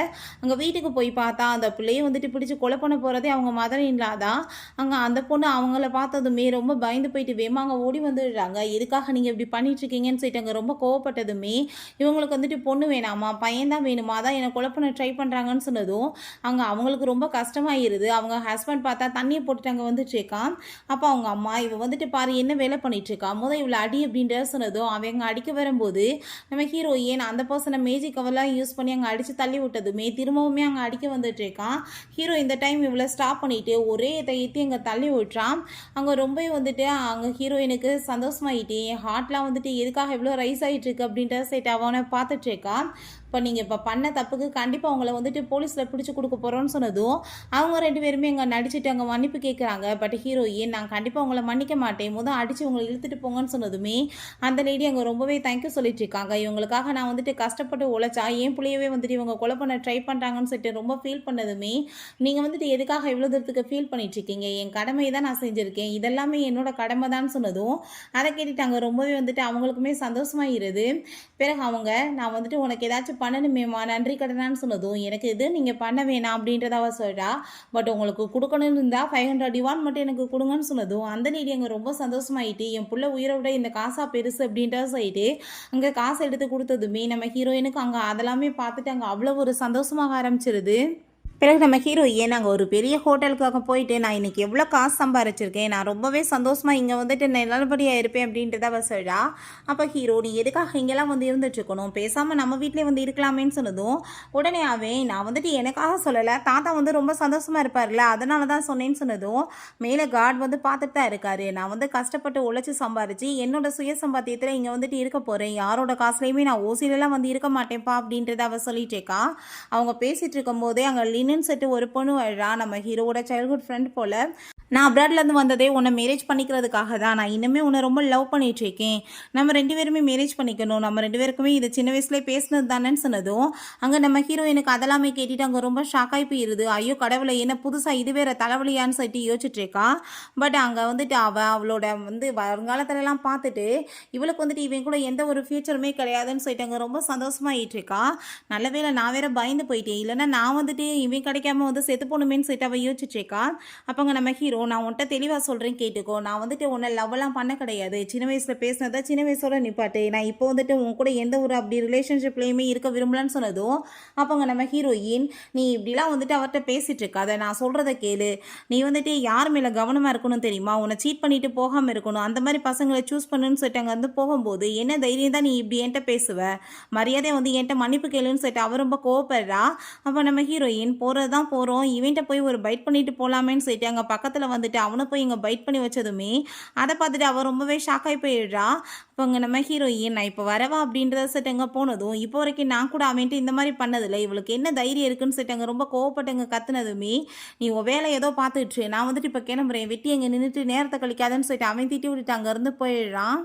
அங்கே வீட்டுக்கு போய் பார்த்தா அந்த பிள்ளையை வந்துட்டு பிடிச்சி கொலை பண்ண போகிறதே அவங்க மதர் இன் லா தான். அங்கே அந்த பொண்ணு அவங்கள பார்த்ததுமே ரொம்ப பயந்து போயிட்டு வேமா அங்கே ஓடி வந்துடுறாங்க. எதுக்காக நீங்கள் இப்படி பண்ணிட்டு இருக்கீங்கன்னு சொல்லிட்டு அங்கே ரொம்ப கோவப்பட்டதுமே இவங்களுக்கு வந்துட்டு பொண்ணு வேணாமா பையன் தான் வேணுமா தான் என்னை கொலை பண்ண ட்ரை பண்ணுறாங்கன்னு சொன்னதும் அங்கே அவங்களுக்கு ரொம்ப கஷ்டமாயிருது. அவங்க ஹஸ்பண்ட் பார்த்தா தண்ணியை போட்டுட்டு அங்கே வந்துட்டு இருக்கான். அப்போ அவங்க அம்மா இவ வந்துட்டு பாரு என்ன வேலை பண்ணிட்டு இருக்கா இவ்வளோ அடி அப்படின்ற சொன்னதும் அவங்க அடிக்க வரும்போது நம்ம ஹீரோயின் அந்த பர்சனை மேஜிக் கவர்லாம் யூஸ் பண்ணி அங்கே அடித்து தள்ளி விட்டதுமே திரும்பவுமே அங்கே அடிக்க வந்துட்டு இருக்கான். ஹீரோ இந்த டைம் இவ்வளோ ஸ்டாப் பண்ணிட்டு ஒரே தையத்தி அங்கே தள்ளி விட்டுறான். அங்கே ரொம்பவே வந்துட்டு அங்கே ஹீரோயினுக்கு சந்தோஷமாயிட்டு என் ஹார்ட்லாம் வந்துட்டு எதுக்காக இவ்வளோ ரைஸ் ஆகிட்டு இருக்கு அப்படின்ற சைட் அவனை பார்த்துட்டு இருக்கான். இப்போ நீங்கள் இப்போ பண்ண தப்புக்கு கண்டிப்பாக அவங்கள வந்துட்டு போலீஸில் பிடிச்சி கொடுக்க போகிறோன்னு சொன்னதும் அவங்க 2 பேருமே அங்கே நடிச்சுட்டு அங்கே மன்னிப்பு கேட்குறாங்க. பட் ஹீரோயின் நான் கண்டிப்பாக உங்களை மன்னிக்க மாட்டேன் அடித்து உங்களை இழுத்துட்டு போங்கன்னு சொன்னதுமே அந்த லேடி அங்கே ரொம்பவே தேங்க்யூ சொல்லிட்டு இருக்காங்க. இவங்களுக்காக நான் வந்துட்டு கஷ்டப்பட்டு உழைச்சா என் பிள்ளையவே வந்துட்டு இவங்க கொலை பண்ண ட்ரை பண்ணுறாங்கன்னு சொல்லிட்டு ரொம்ப ஃபீல் பண்ணதுமே நீங்கள் வந்துட்டு எதுக்காக இவ்வளோ தூரத்துக்கு ஃபீல் பண்ணிட்டு இருக்கீங்க என் கடமை தான் நான் செஞ்சுருக்கேன் இதெல்லாமே என்னோட கடமை தான் சொன்னதும் அதை கேட்டுட்டாங்க ரொம்பவே வந்துட்டு அவங்களுக்குமே சந்தோஷமாயிருது. பிறகு அவங்க நான் வந்துட்டு உனக்கு ஏதாச்சும் பண்ணணுமேம்மா நன்றி கடனான்னு சொன்னதும் எனக்கு இது நீங்கள் பண்ண வேணாம் அப்படின்றத அவ சொல்கிறா. பட் உங்களுக்கு கொடுக்கணும்னு இருந்தால் 500 டிவான் மட்டும் எனக்கு கொடுங்கன்னு சொன்னதும் அந்த லேடி அங்கே ரொம்ப சந்தோஷமாயிட்டு என் புள்ள உயிரை விட இந்த காசா பெருசு அப்படின்றத சொல்லிட்டு அங்கே காசை எடுத்து கொடுத்ததுமே நம்ம ஹீரோயினுக்கு அங்கே அதெல்லாமே பார்த்துட்டு அங்கே அவ்வளோ ஒரு சந்தோஷமாக ஆரம்பிச்சிருது. பிறகு நம்ம ஹீரோயின் நாங்கள் ஒரு பெரிய ஹோட்டலுக்காக போயிட்டு நான் இன்றைக்கி எவ்வளோ காசு சம்பாரிச்சிருக்கேன் நான் ரொம்பவே சந்தோஷமாக இங்கே வந்துட்டு நல்லபடியாக இருப்பேன் அப்படின்றத அவ சொல்கிறா. அப்போ ஹீரோ நீ எதுக்காக இங்கெல்லாம் வந்து இருந்துட்டுருக்கணும் பேசாமல் நம்ம வீட்டிலே வந்து இருக்கலாமேன்னு சொன்னதும் உடனே நான் வந்துட்டு எனக்காக சொல்லலை தாத்தா வந்து ரொம்ப சந்தோஷமாக இருப்பார்ல அதனால தான் சொன்னேன்னு சொன்னதும் மேலே காட் வந்து பார்த்துட்டு தான் இருக்காரு. நான் வந்து கஷ்டப்பட்டு உழைச்சி சம்பாரிச்சு என்னோட சுய சம்பாத்தியத்தில் இங்கே வந்துட்டு இருக்க போகிறேன் யாரோட காசுலேயுமே நான் ஓசிலெலாம் வந்து இருக்க மாட்டேன்ப்பா அப்படின்றத அவ சொல்லிட்டேக்கா. அவங்க பேசிகிட்டு இருக்கும் போதே அங்கே லினன் செட்டு ஒரு பொண்ணு வர்றா நம்ம ஹீரோவோட சைல்ட்ஹுட் ஃப்ரெண்ட் போல். நான் அப்ராட்லேருந்து வந்ததே உன்னை மேரேஜ் பண்ணிக்கிறதுக்காக தான் நான் இன்னுமே உன்னை ரொம்ப லவ் பண்ணிட்டு இருக்கேன் நம்ம 2 பேருமே மேரேஜ் பண்ணிக்கணும் நம்ம 2 பேருக்குமே இது சின்ன வயசுலேயே பேசினது தானேன்னு சொன்னதும் அங்கே நம்ம ஹீரோயினுக்கு அதெல்லாமே கேட்டுட்டு அங்கே ரொம்ப ஷாக்காகி போயிருது. ஐயோ கடவுளை என்ன புதுசாக இது வேற தலைவலியான்னு சொல்லிட்டு யோசிச்சுட்டு இருக்கா. பட் அங்கே வந்துட்டு அவளோட வந்து வருங்காலத்துலலாம் பார்த்துட்டு இவளுக்கு வந்துட்டு இவன் கூட எந்த ஒரு ஃபியூச்சருமே கிடையாதுன்னு சொல்லிட்டு அங்கே ரொம்ப சந்தோஷமாயிட்டு இருக்கா. நல்ல வேளை நான் வேற பயந்து போயிட்டேன் இல்லைன்னா நான் வந்துட்டு இவன் கிடைக்காம வந்து செத்து போகணுமேன்னு சொல்லிட்டு அவள் யோசிச்சுட்டு இருக்கா. அப்போங்க நம்ம ஹீரோ நான் உன்ட்ட தெளிவாக சொல்கிறேன் கேட்டுக்கோ நான் வந்துட்டு உன்னை லவ்லாம் பண்ண கிடையாது சின்ன வயசில் பேசினதை சின்ன வயசோட நிப்பாட்டு நான் இப்போ வந்துட்டு உன் கூட எந்த ஒரு அப்படி ரிலேஷன்ஷிப்லேயுமே இருக்க விரும்பலன்னு சொன்னதும் அப்போங்க நம்ம ஹீரோயின் நீ இப்படிலாம் வந்துட்டு அவர்கிட்ட பேசிகிட்டு இருக்காத நான் சொல்கிறத கேளு நீ வந்துட்டு யார் மேலே கவனமாக இருக்கணும் தெரியுமா உன்னை சீட் பண்ணிட்டு போகாமல் இருக்கணும் அந்த மாதிரி பசங்களை சூஸ் பண்ணுன்னு சொல்லிட்டு அங்கே வந்து போகும்போது என்ன தைரியம் தான் நீ இப்படி என்கிட்ட பேசுவ மரியாதை வந்து என்கிட்ட மன்னிப்பு கேளுன்னு சொல்லிட்டு அவர் ரொம்ப கோவப்படுறா. அப்போ நம்ம ஹீரோயின் போகிறது தான் போகிறோம் இவன்ட்ட போய் ஒரு பைட் பண்ணிட்டு போகலாமேன்னு சொல்லிட்டு அங்கே பக்கத்தில் வந்துட்டு அவனை போய் இங்கே பைட் பண்ணி வச்சதுமே அதை பார்த்துட்டு அவள் ரொம்பவே ஷாக்காகி போயிடுறா. இப்போ அங்கே நம்ம ஹீரோயின் நான் இப்போ வரவா அப்படின்றத செட்டு அங்கே போனதும் இப்போ வரைக்கும் நான் கூட அவன்ட்டு இந்த மாதிரி பண்ணதில்லை இவளுக்கு என்ன தைரியம் இருக்குன்னு சொல்லிட்டு அங்கே ரொம்ப கோவப்பட்டு அங்கே கத்துனதுமே நீ உன் வேலை ஏதோ பார்த்துட்டு நான் வந்துட்டு இப்போ கிளம்புறேன் வெட்டி அங்கே நின்றுட்டு நேரத்தை கழிக்காதுன்னு சொல்லிட்டு அவன் திட்டி விட்டுட்டு அங்கேருந்து போயிடுறான்.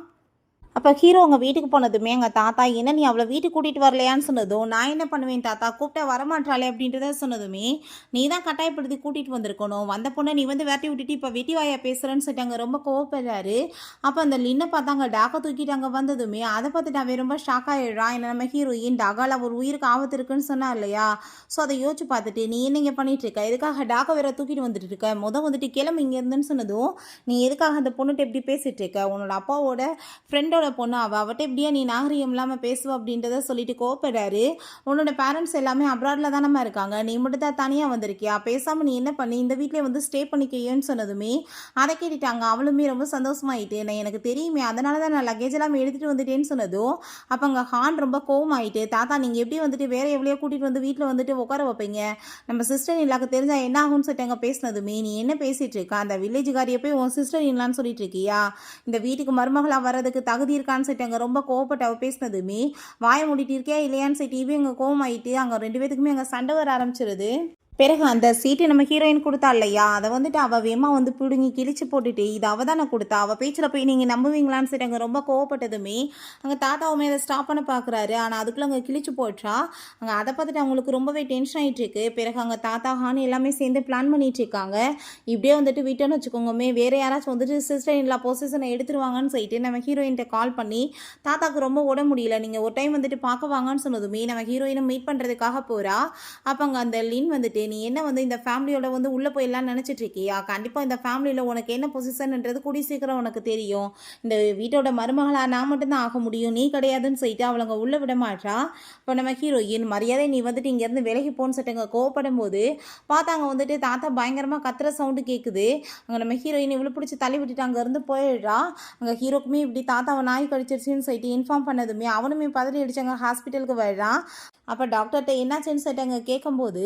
அப்போ ஹீரோ அவங்க வீட்டுக்கு போனதுமே எங்கள் தாத்தா என்ன நீ அவளை வீட்டுக்கு கூட்டிகிட்டு வரலையான்னு சொன்னதும் நான் என்ன பண்ணுவேன் தாத்தா கூப்பிட்டா வரமாட்டாளே அப்படின்றத சொன்னதுமே நீ தான் கட்டாயப்படுத்தி கூட்டிகிட்டு வந்திருக்கணும் வந்த பொண்ணை நீ வந்து வேட்டி விட்டுட்டு இப்போ வெட்டி வாயா பேசுகிறேன்னு சொல்லிட்டு அங்கே ரொம்ப கோவப்படுறாரு. அப்போ அந்த லின்னை பார்த்தா அங்கே டாக்கை தூக்கிட்டு அங்கே வந்ததுமே அதை பார்த்துட்டு அவன் ரொம்ப ஷாக் ஆகிடுறான். என்ன நம்ம ஹீரோயின் டாகால ஒரு உயிருக்கு ஆபத்து இருக்குன்னு சொன்னா இல்லையா ஸோ அதை யோசிச்சு பார்த்துட்டு நீ என்ன இங்கே பண்ணிட்டு இருக்க எதுக்காக டாக்கை வேற தூக்கிட்டு வந்துட்டு இருக்க வந்துட்டு கிளம்பு இங்கே இருந்துன்னு சொன்னதும் நீ எதுக்காக அந்த பொண்ணுகிட்ட எப்படி பேசிட்டு இருக்க உன்னோட அப்பாவோட ஃப்ரெண்டோட பொண்ணு அவட்ட எப்படியா நீ நாகரிகம் இல்லாமல் பேசுவ அப்படின்றத சொல்லிட்டு கோவப்படுறாரு. உன்னோட பேரண்ட்ஸ் எல்லாமே அப்ராட்ல தானம்மா இருக்காங்க நீ மட்டும் தான் தனியாக வந்திருக்கியா பேசாமல் நீ என்ன பண்ணி இந்த வீட்டிலே வந்து ஸ்டே பண்ணிக்கையன்னு சொன்னதுமே அதை கேட்டுட்டாங்க அவளுமே ரொம்ப சந்தோஷமாயிட்டு நான் எனக்கு தெரியுமே அதனால தான் நான் லக்கேஜ் எல்லாம் எடுத்துகிட்டு வந்துட்டேன்னு சொன்னதும் அப்போ அங்கே ஹான் ரொம்ப கோவமாயிட்டு தாத்தா நீங்கள் எப்படி வந்துட்டு வேற எவ்வளோ கூட்டிகிட்டு வந்து வீட்டில் வந்துட்டு உட்கார வைப்பீங்க நம்ம சிஸ்டர் இல்லாக்கு தெரிஞ்சால் என்ன ஆகும்னு சொல்லிட்டு அங்கே பேசினதுமே நீ என்ன பேசிகிட்டு இருக்கா அந்த வில்லேஜுக்காரியை போய் உன் சிஸ்டர் இல்லான்னு சொல்லிட்டு இருக்கியா இந்த வீட்டுக்கு மருமகளாக வர்றதுக்கு தகுதி இருக்கான்னு சொல்லிட்டு அங்கே ரொம்ப கோவப்பட்டு அவள் பேசினதுமே வாய மூடிட்டு இருக்கியா இல்லையான்னு சொல்லிட்டு இவங்க கோவமாயிட்டு அங்கே 2 பேத்துக்குமே அங்கே சண்டை வர ஆரம்பிச்சிருது. பிறகு அந்த சீட்டு நம்ம ஹீரோயின் கொடுத்தா இல்லையா, அதை வந்துட்டு அவள் வேமா வந்து பிடுங்கி கிழிச்சு போட்டுட்டு இது அவள் தானே கொடுத்தா, அவள் பேச்சில் போய் நீங்கள் நம்புவீங்களான்னு சொல்லிட்டு அங்கே ரொம்ப கோவப்பட்டதுமே அங்கே தாத்தாவுமே அதை ஸ்டாப் பண்ண பார்க்குறாரு. ஆனால் அதுக்குள்ளே அங்கே கிழிச்சு போச்சா. அங்கே அதை பார்த்துட்டு அவங்களுக்கு ரொம்பவே டென்ஷன் ஆகிட்டு இருக்கு. பிறகு அங்கே தாத்தா ஹானி எல்லாமே சேர்ந்து பிளான் பண்ணிட்டு இருக்காங்க. இப்படியே வந்துட்டு விட்டோன்னு வச்சுக்கோங்கமே, வேறு யாராச்சும் வந்துட்டு சிஸ்டர் இல்லா பொசிஷனை எடுத்துருவாங்கன்னு சொல்லிட்டு நம்ம ஹீரோயின்ட்ட கால் பண்ணி தாத்தாவுக்கு ரொம்ப உடம்பு முடியல, நீங்கள் ஒரு டைம் வந்துட்டு பார்க்க வாங்கன்னு சொன்னதுமே நம்ம ஹீரோயினை மீட் பண்ணுறதுக்காக போகிறா. அப்போ அங்கே அந்த லின் வந்துட்டு நீ என்ன வந்து இந்த ஃபேமிலியோட வந்து உள்ளே போயிடலாம் நினச்சிட்டு இருக்கியா, கண்டிப்பாக இந்த ஃபேமிலியில் உனக்கு என்ன பொசிஷன்ன்றது கூடி சீக்கிரம் உனக்கு தெரியும், இந்த வீட்டோட மருமகளாக நான் மட்டும்தான் ஆக முடியும், நீ கிடையாதுன்னு சொல்லிட்டு அவளங்க உள்ளே விட மாட்டா. இப்போ நம்ம ஹீரோயின் மரியாதை நீ வந்துட்டு இங்கேருந்து விலகி போன்னு சொல்லிட்டு கோவப்படும் போது பார்த்தாங்க வந்துட்டு தாத்தா பயங்கரமாக கத்துற சவுண்டு கேட்குது. அங்கே நம்ம ஹீரோயின் இவ்வளோ பிடிச்சி தள்ளி விட்டுட்டு அங்கேருந்து போயிடுறா. அங்கே ஹீரோக்குமே இப்படி தாத்தாவை நாய் கடிச்சிருச்சுன்னு சொல்லிட்டு இன்ஃபார்ம் பண்ணதுமே அவனுமே பதறி அடிச்சாங்க ஹாஸ்பிட்டலுக்கு வர்றான். அப்போ டாக்டர்கிட்ட என்னாச்சுன்னு சொல்லிட்டு அங்கே கேட்கும்போது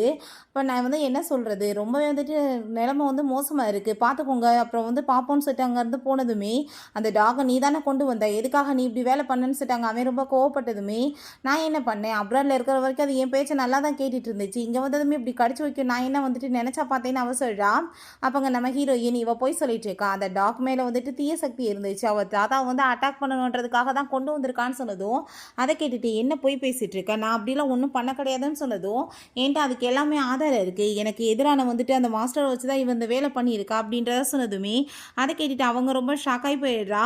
இப்போ நான் வந்து என்ன சொல்கிறது, ரொம்பவே வந்துட்டு நிலமை வந்து மோசமாக இருக்குது பார்த்துக்கோங்க, அப்புறம் வந்து பார்ப்போன்னு சொல்லிட்டு அங்கேருந்து போனதுமே அந்த டாகை நீ தானே கொண்டு வந்த, எதுக்காக நீ இப்படி வேலை பண்ணேன்னு சொல்லிட்டாங்க. அவன் ரொம்ப கோவப்பட்டதுமே நான் என்ன பண்ணேன், அப்ராடில் இருக்கிற வரைக்கும் அது என் பேச்சை நல்லா தான் கேட்டுட்டு இருந்துச்சு, இங்கே வந்ததுமே இப்படி கடிச்சு வைக்கும் நான் என்ன வந்துட்டு நினச்சா பார்த்தேன்னு அவ சொல்கிறா. அப்போங்க நம்ம ஹீரோயின் இவ போய் சொல்லிட்டு இருக்கா, அந்த டாக் மேலே வந்துட்டு தீய சக்தி இருந்துச்சு, அவள் தாத்தா வந்து அட்டாக் பண்ணணுன்றதுக்காக தான் கொண்டு வந்திருக்கான்னு சொன்னதும் அதை கேட்டுட்டு என்ன போய் பேசிகிட்டு இருக்கேன், நான் அப்படிலாம் ஒன்றும் பண்ண கிடையாதுன்னு சொன்னதும் ஏன்ட்டு அதுக்கு எல்லாமே ஆதாரம் இருக்குது, எனக்கு எதிரான வந்துட்டு அந்த மாஸ்டரை வச்சு தான் இவன் இந்த வேலை பண்ணியிருக்கா அப்படின்றத சொன்னதுமே அதை கேட்டுட்டு அவங்க ரொம்ப ஷாக்காகி போயிடுறா.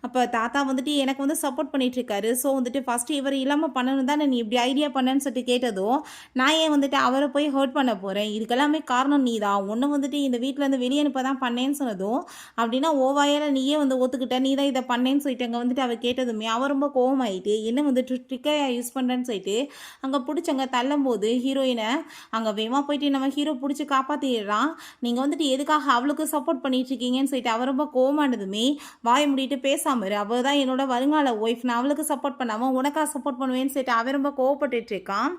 அப்போ தாத்தா வந்துட்டு எனக்கு வந்து சப்போர்ட் பண்ணிட்டு இருக்காரு, ஸோ வந்துட்டு ஃபஸ்ட்டு இவர் இல்லாமல் பண்ணணும் தானே நீ இப்படி ஐடியா பண்ணேன்னு சொல்லிட்டு கேட்டதும் நான் ஏன் வந்துட்டு அவரை போய் ஹர்ட் பண்ண போகிறேன், இதுக்கெல்லாமே காரணம் நீ தான், ஒன்று வந்துட்டு இந்த வீட்டிலேருந்து வெளியே அனுப்ப தான் பண்ணேன்னு சொன்னதும் அப்படின்னா ஓவாயால் நீயே வந்து ஒத்துக்கிட்ட நீ தான் இதை பண்ணேன்னு சொல்லிட்டு அங்கே வந்துட்டு அவள் கேட்டதுமே அவர் ரொம்ப கோவமாயிட்டு என்ன வந்துட்டு ட்ரிக்கையாக யூஸ் பண்ணுறேன்னு சொல்லிட்டு அங்கே பிடிச்சவங்க தள்ளும் போது ஹீரோயினை அங்கே வேகமாக போயிட்டு நம்ம ஹீரோ பிடிச்சி காப்பாற்றிடுறான். நீங்கள் வந்துட்டு எதுக்காக அவளுக்கு சப்போர்ட் பண்ணிட்டு இருக்கீங்கன்னு சொல்லிட்டு அவர் ரொம்ப கோவமானதுமே வாயை முடிட்டு பேசாமல் அவள் தான் என்னோட வருங்கால ஒய்ஃப், நான் அவளுக்கு சப்போர்ட் பண்ணாமல் உனக்காக சப்போர்ட் பண்ணுவேன்னு சொல்லிட்டு அவன் ரொம்ப கோவப்பட்டுட்டு இருக்கான்.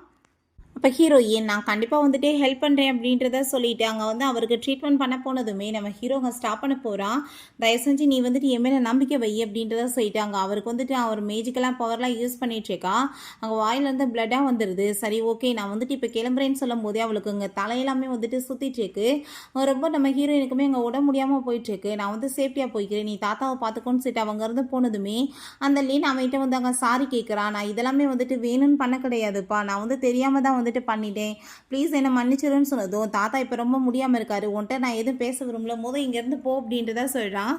அப்போ ஹீரோயின் நான் கண்டிப்பாக வந்துட்டு ஹெல்ப் பண்ணுறேன் அப்படின்றத சொல்லிவிட்டு அங்கே வந்து அவருக்கு ட்ரீட்மெண்ட் பண்ண போனதுமே நம்ம ஹீரோங்க ஸ்டாப் பண்ண போகிறான். தயவு செஞ்சு நீ வந்துட்டு என் மேலே நம்பிக்கை வை அப்படின்றத சொல்லிட்டு அங்கே அவருக்கு வந்துட்டு அவர் மேஜிக்கெல்லாம் பவர்லாம் யூஸ் பண்ணிகிட்ருக்கான். அங்கே வாயிலேருந்து பிளட்டாக வந்துடுது. சரி ஓகே நான் வந்துட்டு இப்போ கிளம்புறேன்னு சொல்லும் போதே அவளுக்கு இங்கே தலையெல்லாமே வந்துட்டு சுற்றிட்டுருக்கு. ரொம்ப நம்ம ஹீரோயினுக்குமே அங்கே உட முடியாமல் போயிட்டுருக்கு. நான் வந்து சேஃப்டியாக போய்க்கிறேன் நீ தாத்தாவை பார்த்துக்கோன்னு சொல்லிட்டு அவங்க இருந்து போனதுமே அந்த லீன் அவன்கிட்ட வந்து அங்கே சாரி கேட்குறான். நான் இதெல்லாமே வந்துட்டு வேணும்னு பண்ண கிடையாதுப்பா, நான் வந்து தெரியாமல் தான் வந்துட்டு பண்ணிட்டேன், ப்ளீஸ் என்ன மன்னிச்சிருன்னு சொன்னதும் தாத்தா இப்போ ரொம்ப முடியாமல் இருக்காரு, உன்ட்ட நான் எதுவும் பேச விரும்பல, போது இங்கேருந்து போ அப்படின்றத சொல்கிறான்.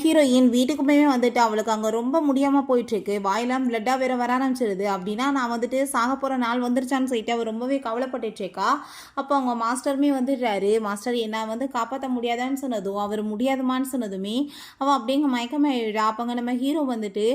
ஹீரோயின் வீட்டுக்குமே வந்துட்டு அவளுக்கு அங்கே ரொம்ப முடியாமல் போயிட்டுருக்கு. வாயெல்லாம் பிளட்டாக வேற வர ஆரம்பிச்சிருது. அப்படின்னா நான் வந்துட்டு சாக போகிற நாள் வந்துருச்சான்னு சொல்லிட்டு அவள் ரொம்பவே கவலைப்பட்டுருக்கா. அப்போ அவங்க மாஸ்டருமே வந்துடுறாரு. மாஸ்டர் என்ன வந்து காப்பாற்ற முடியாதான்னு சொன்னதும் அவர் முடியாதுமான்னு சொன்னதுமே அவள் அப்படிங்க மயக்கமே எழுறா. அப்போங்க நம்ம ஹீரோ வந்துட்டு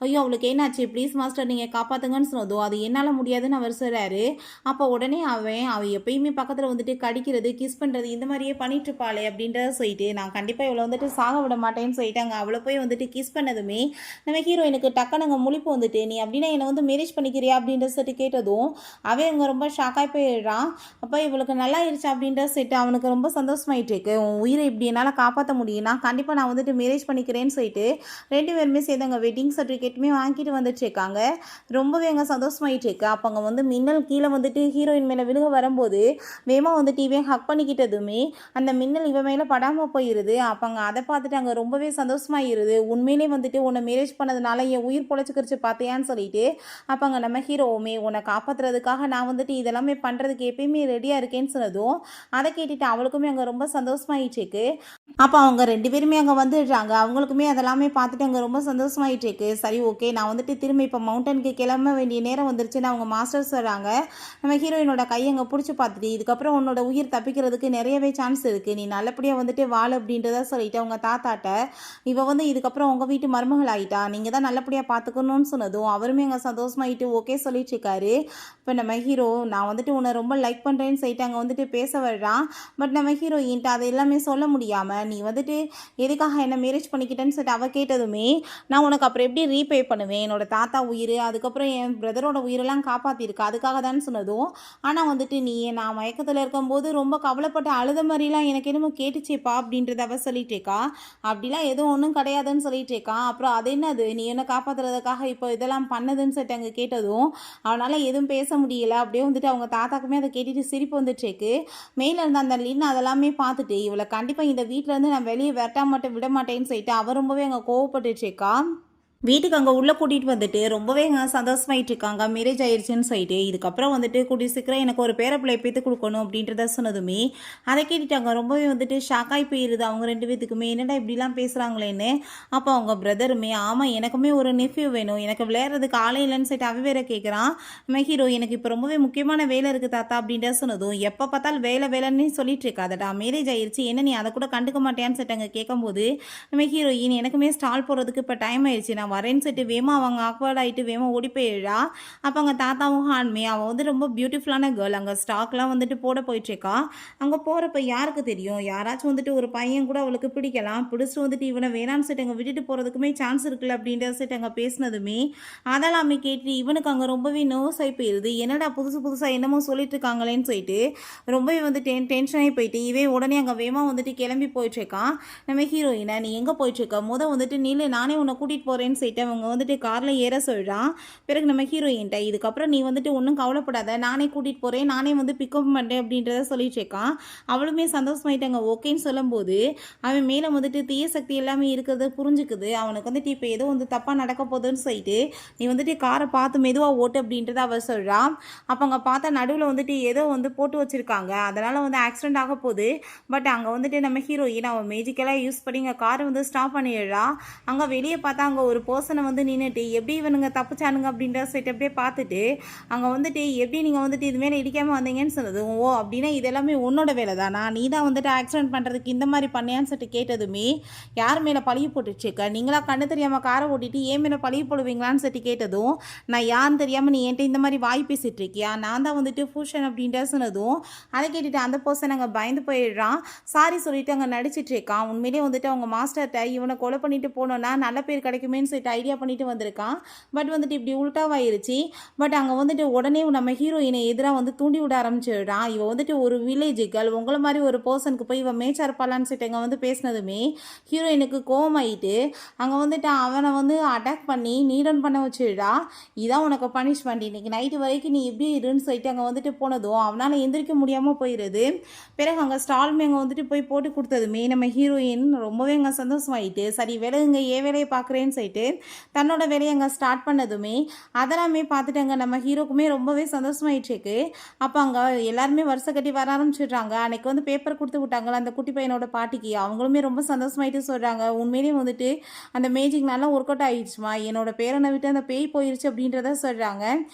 ஐயோ அவளுக்கு என்னாச்சு ப்ளீஸ் மாஸ்டர் நீங்கள் காப்பாற்றுங்கன்னு சொன்னதும் அது என்னால் முடியாதுன்னு அவர் சொல்கிறாரு. அப்போ உடனே அவள் எப்பயுமே பக்கத்தில் வந்துட்டு கடிக்கிறது கிஸ் பண்ணுறது இந்த மாதிரியே பண்ணிட்டு இருப்பாளே அப்படின்றத சொல்லிட்டு நான் கண்டிப்பாக இவளை வந்துட்டு சாக விட மாட்டேன்னு சொல்லிட்டு அவளை போய் வந்துட்டு கிஸ் பண்ணதுமே நம்ம ஹீரோயினுக்கு டக்குனங்க முழிப்பு வந்துட்டு நீ அப்படின்னா என்னை வந்து மேரேஜ் பண்ணிக்கிறியா அப்படின்ற சொல்லிட்டு கேட்டதும் அவன் இவங்க ரொம்ப ஷாக்காகி போயிடுறான். அப்போ இவளுக்கு நல்லா இருந்துச்சு அப்படின்ற சொல்லிட்டு அவனுக்கு ரொம்ப சந்தோஷமாயிட்டு இருக்கு. உன் உயிரை இப்படி என்னால் காப்பாற்ற முடியும்னா கண்டிப்பாக நான் வந்துட்டு மேரேஜ் பண்ணிக்கிறேன்னு சொல்லிட்டு ரெண்டு பேருமே சேர்ந்து அங்கே வெட்டிங் சர்டிஃபிகேட்டுமே வாங்கிட்டு வந்துட்டு இருக்காங்க. ரொம்பவே அங்கே சந்தோஷமாயிட்டு இருக்கு. அப்போ அங்கே வந்து மின்னல் கீழே வந்துட்டு ஹீரோயின் மேலே விழுக வரும்போது வேமா வந்துட்டு இவன் ஹக் பண்ணிக்கிட்டதுமே அந்த மின்னல் இவன் மேலே படாமல் போயிடுது. அப்போ அங்கே அதை பார்த்துட்டு அங்கே ரொம்பவே சந்தோஷமாயிருது. உண்மையிலே வந்துட்டு உன்னை மேரேஜ் பண்ணதுனால என் உயிர் பொழைச்சிக்கிருச்சு பார்த்தியான்னு சொல்லிட்டு அப்போ அங்கே நம்ம ஹீரோவுமே உன்னை காப்பாற்றுறதுக்காக நான் வந்துட்டு இதெல்லாமே பண்ணுறதுக்கு எப்பயுமே ரெடியாக இருக்கேன்னு சொன்னதும் அதை கேட்டுட்டு அவளுக்குமே அங்கே ரொம்ப சந்தோஷமாயிட்டுருக்கு. அப்போ அவங்க ரெண்டு பேருமே அங்கே வந்துடுறாங்க. அவங்களுக்குமே அதெல்லாமே பார்த்துட்டு அங்கே ரொம்ப சந்தோஷமாயிட்டுருக்கு. சரி ஓகே நான் வந்துட்டு திரும்ப இப்போ மவுண்டனுக்கு கிளம்ப வேண்டிய நேரம் வந்துருச்சுன்னு அவங்க மாஸ்டர்ஸ் வராங்க. நம்ம ஹீரோயினோட கையை அங்கே பிடிச்சி பார்த்துட்டு இதுக்கப்புறம் உன்னோட உயிர் தப்பிக்கிறதுக்கு நிறையவே சான்ஸ் இருக்குது, நீ நல்லபடியாக வந்துட்டு வாழ அப்படின்றத சொல்லிட்டு அவங்க தாத்தாட்ட இவ வந்து இதுக்கப்புறம் உங்கள் வீட்டு மருமகள் ஆகிட்டா, நீங்கள் தான் நல்லபடியாக பார்த்துக்கணும்னு சொன்னதும் அவருமே அங்கே சந்தோஷமாயிட்டு ஓகே சொல்லிட்டு இருக்காரு. இப்போ நம்ம ஹீரோ நான் வந்துட்டு உன்னை ரொம்ப லைக் பண்ணுறேன்னு சொல்லிட்டு அங்கே வந்துட்டு பேச வர்றான். பட் நம்ம ஹீரோயின்ட்டு அதை எல்லாமே சொல்ல முடியாமல் நீ வந்துட்டு எதுக்காக என்ன மேரேஜ் பண்ணிக்கிட்டேன்னு சொல்லிட்டு அவள் கேட்டதுமே நான் உனக்கு அப்புறம் எப்படி ரீபே பண்ணுவேன், என்னோட தாத்தா உயிர் அதுக்கப்புறம் என் பிரதரோட உயிரெல்லாம் காப்பாற்றிருக்கா அதுக்காக தான் சொன்னதும் ஆனால் வந்துட்டு நீ நான் மயக்கத்தில் இருக்கும்போது ரொம்ப கவலைப்பட்டு அழுத மாதிரிலாம் எனக்கு என்னமோ கேட்டுச்சேப்பா அப்படின்றத அவள் சொல்லிட்டேக்கா, அப்படிலாம் எதுவும் எதுவும் ஒன்றும் கிடையாதுன்னு சொல்லிட்டு இருக்கான். அப்புறம் அது என்னது நீ என்ன காப்பாற்றுறதுக்காக இப்போ இதெல்லாம் பண்ணதுன்னு சொல்லிட்டு அங்கே கேட்டதும் அவனால் எதுவும் பேச முடியல. அப்படியே வந்துட்டு அவங்க தாத்தாக்குமே அதை கேட்டுட்டு சிரிப்பு வந்துட்டுருக்கு. மேலே இருந்த அந்த லின் அதெல்லாமே பார்த்துட்டு இவளை கண்டிப்பாக இந்த வீட்டிலேருந்து நான் வெளியே விரட்ட மாட்டேன் விட மாட்டேன்னு சொல்லிட்டு அவ ரொம்பவே அங்கே கோவப்பட்டுட்ருக்கா. வீட்டுக்கு அங்கே உள்ளே கூட்டிகிட்டு வந்துட்டு ரொம்பவே சந்தோஷமாயிட்டு இருக்காங்க. மேரேஜ் ஆயிடுச்சுன்னு சொல்லிட்டு இதுக்கப்புறம் வந்துட்டு கூட்டி சீக்கிரம் எனக்கு ஒரு பேரப்பிள்ளை பேத்து கொடுக்கணும் அப்படின்றத சொன்னதுமே அதை கேட்டுட்டாங்க. ரொம்பவே வந்துட்டு ஷாக்காகி போயிடுது அவங்க 2 பேத்துக்குமே. என்னடா இப்படிலாம் பேசுகிறாங்களேன்னு. அப்போ அவங்க பிரதருமே ஆமாம் எனக்குமே ஒரு நெஃப்யூ வேணும், எனக்கு விளையாடுறதுக்கு ஆளே இல்லைன்னு சொல்லிட்டு அவன் வேற கேட்குறான். நம்ம ஹீரோ எனக்கு இப்போ ரொம்பவே முக்கியமான வேலை இருக்குது தாத்தா அப்படின்ற சொன்னதும் எப்போ பார்த்தாலும் வேலை வேலைன்னு சொல்லிட்டு இருக்காதடா, மேரேஜ் ஆயிடுச்சு என்ன நீ அதை கூட கண்டுக்க மாட்டேன்னு சொல்லிட்டு அங்கே கேட்கும்போது நம்ம ஹீரோயின் எனக்குமே ஸ்டால் போகிறதுக்கு இப்போ டைம் ஆயிடுச்சு நான் வரேன்னு சொல்லிட்டு வேமா அவங்க ஆக்வர்ட் ஆகிட்டு வேமா ஓடி போயிடுறா. அப்போ அங்கே தாத்தாவும் ஹான்மே அவள் வந்து ரொம்ப பியூட்டிஃபுல்லான கேர்ள் அங்கே ஸ்டாக்லாம் வந்துட்டு போட போயிட்டுருக்கா. அங்கே போகிறப்ப யாருக்கு தெரியும் யாராச்சும் வந்துட்டு ஒரு பையன் கூட அவளுக்கு பிடிக்கலாம், பிடிச்சிட்டு வந்துட்டு இவனை வேணான்னு சொல்லிட்டு அங்கே விட்டுட்டு போகிறதுக்குமே சான்ஸ் இருக்குல்ல அப்படின்ற சொல்லிட்டு அங்கே பேசினதுமே அதெல்லாமே கேட்டு இவனுக்கு அங்கே ரொம்பவே நர்வஸ் ஆகி போயிடுது. என்னடா புதுசாக என்னமோ சொல்லிட்டு இருக்காங்களேன்னு சொல்லிட்டு ரொம்பவே வந்து டென்ஷன் ஆகி போயிட்டு இவன் உடனே அங்கே வேமா வந்துட்டு கிளம்பி போயிட்டுருக்கான். நம்ம ஹீரோயினை நீ எங்கே போயிட்டுருக்க வந்துட்டு நீல நானே உன்னை கூட்டிகிட்டு போகிறேன்னு சொல்லிட்டு அவங்க வந்துட்டு காரில் ஏற சொல்கிறான். பிறகு நம்ம ஹீரோயின்ட்ட இதுக்கப்புறம் நீ வந்துட்டு ஒன்றும் கவலைப்படாத நானே கூட்டிகிட்டு போகிறேன் நானே வந்து பிக்கப் பண்ணுறேன் அப்படின்றத சொல்லிட்டு இருக்கான். அவளுமே சந்தோஷமாயிட்டாங்க ஓகேன்னு சொல்லும்போது அவன் மேலே வந்துட்டு தீய சக்தி எல்லாமே இருக்கிறத புரிஞ்சுக்குது. அவனுக்கு வந்துட்டு இப்போ ஏதோ வந்து தப்பாக நடக்க போகுதுன்னு சொல்லிட்டு நீ வந்துட்டு காரை பார்த்து மெதுவாக ஓட்டு அப்படின்றத அவள் சொல்கிறான். அப்போ அங்கே பார்த்தா நடுவில் வந்துட்டு ஏதோ வந்து போட்டு வச்சுருக்காங்க, அதனால் வந்து ஆக்சிடென்ட் ஆக போகுது. பட் அங்கே வந்துட்டு நம்ம ஹீரோயின் அவன் மேஜிக்கலாக யூஸ் பண்ணி இங்கே காரை வந்து ஸ்டாப் பண்ணிடுறா. அங்கே வெளியே பார்த்தா அங்கே ஒரு பர்சனை வந்து நின்றுட்டு எப்படி இவனுங்க தப்புச்சானுங்க அப்படின்ற சொல்லிட்டு அப்படியே பார்த்துட்டு அங்கே வந்துட்டு எப்படி நீங்கள் வந்துட்டு இது மேலே இடிக்காமல் வந்தீங்கன்னு சொன்னது. ஓ அப்படின்னா இது எல்லாமே உன்னோட வேலை தானா, நீ தான் வந்துட்டு ஆக்சிடென்ட் பண்ணுறதுக்கு இந்த மாதிரி பண்ணியான்னு சொல்லிட்டு கேட்டதுமே யார் மேலே பழிய போட்டுச்சுக்க நீங்களா கண்ணு தெரியாமல் காரை ஓட்டிட்டு ஏன் மேலே பழிய போடுவீங்களான்னு சொல்லிட்டு கேட்டதும் நான் யாருன்னு தெரியாமல் நீ என்கிட்ட இந்த மாதிரி வாய் பேசிட்டு இருக்கியா, நான் தான் வந்துட்டு பூஷன் அப்படின்ற சொன்னதும் அதை கேட்டுட்டு அந்த பர்சன் அங்கே பயந்து போயிடுறான். சாரி சொல்லிட்டு அங்கே நடிச்சிட்டு இருக்கான். உண்மையிலே வந்துட்டு அவங்க மாஸ்டர்கிட்ட இவனை கொலை பண்ணிட்டு போனோன்னா நல்ல பேர் கிடைக்குமேன்னு சொல்லிட்டு ஐடியா பண்ணிட்டு வந்திருக்கான். பட் வந்துட்டு இப்படி உல்ட்டாவாயிருச்சு. பட் அங்கே வந்துட்டு உடனே நம்ம ஹீரோயினை எதிராக வந்து தூண்டி விட ஆரம்பிச்சிடுறான். இவ வந்துட்டு ஒரு வில்லேஜ் கேர்ள் உங்களை மாதிரி ஒரு பர்சனுக்கு போய் இவன் மேட்சாக இருப்பாளான்னு சொல்லிட்டு அங்கே வந்து பேசினதுமே ஹீரோயினுக்கு கோவமாயிட்டு அங்கே வந்துட்டு அவனை வந்து அட்டாக் பண்ணி நீடன் பண்ண வச்சுடுறா. இதான் உனக்கு பனிஷ்மெண்ட், இன்னைக்கு நைட்டு வரைக்கும் நீ எப்படி இருன்னு சொல்லிட்டு அங்கே வந்துட்டு போனதும் அவனால் எந்திரிக்க முடியாமல் போயிடுது. பிறகு அங்கே ஸ்டால்மே அங்கே வந்துட்டு போய் போட்டு கொடுத்ததுமே நம்ம ஹீரோயின் ரொம்பவே அங்கே சந்தோஷமாயிட்டு சரி வேலைங்க ஏன் வேலையை பார்க்குறேன்னு சொல்லிட்டு தன்னோட வேலையை அங்கே ஸ்டார்ட் பண்ணதுமே அதெல்லாமே பார்த்துட்டு நம்ம ஹீரோக்குமே ரொம்பவே சந்தோஷமாயிட்டுருக்கு. அப்போ அங்கே எல்லாருமே வருஷம் கட்டி வர ஆரம்பிச்சிடுறாங்க. அன்றைக்கி வந்து பேப்பர் கொடுத்து விட்டாங்களா அந்த குட்டி பையனோட பாட்டிக்கு, அவங்களுமே ரொம்ப சந்தோஷமாயிட்டு சொல்கிறாங்க உண்மையிலேயே வந்துட்டு அந்த மேஜிக் நல்லா ஒர்க் அவுட் ஆகிடுச்சுமா, என்னோட பேரனை விட்டு அந்த பேய் போயிடுச்சு அப்படின்றத சொல்கிறாங்க.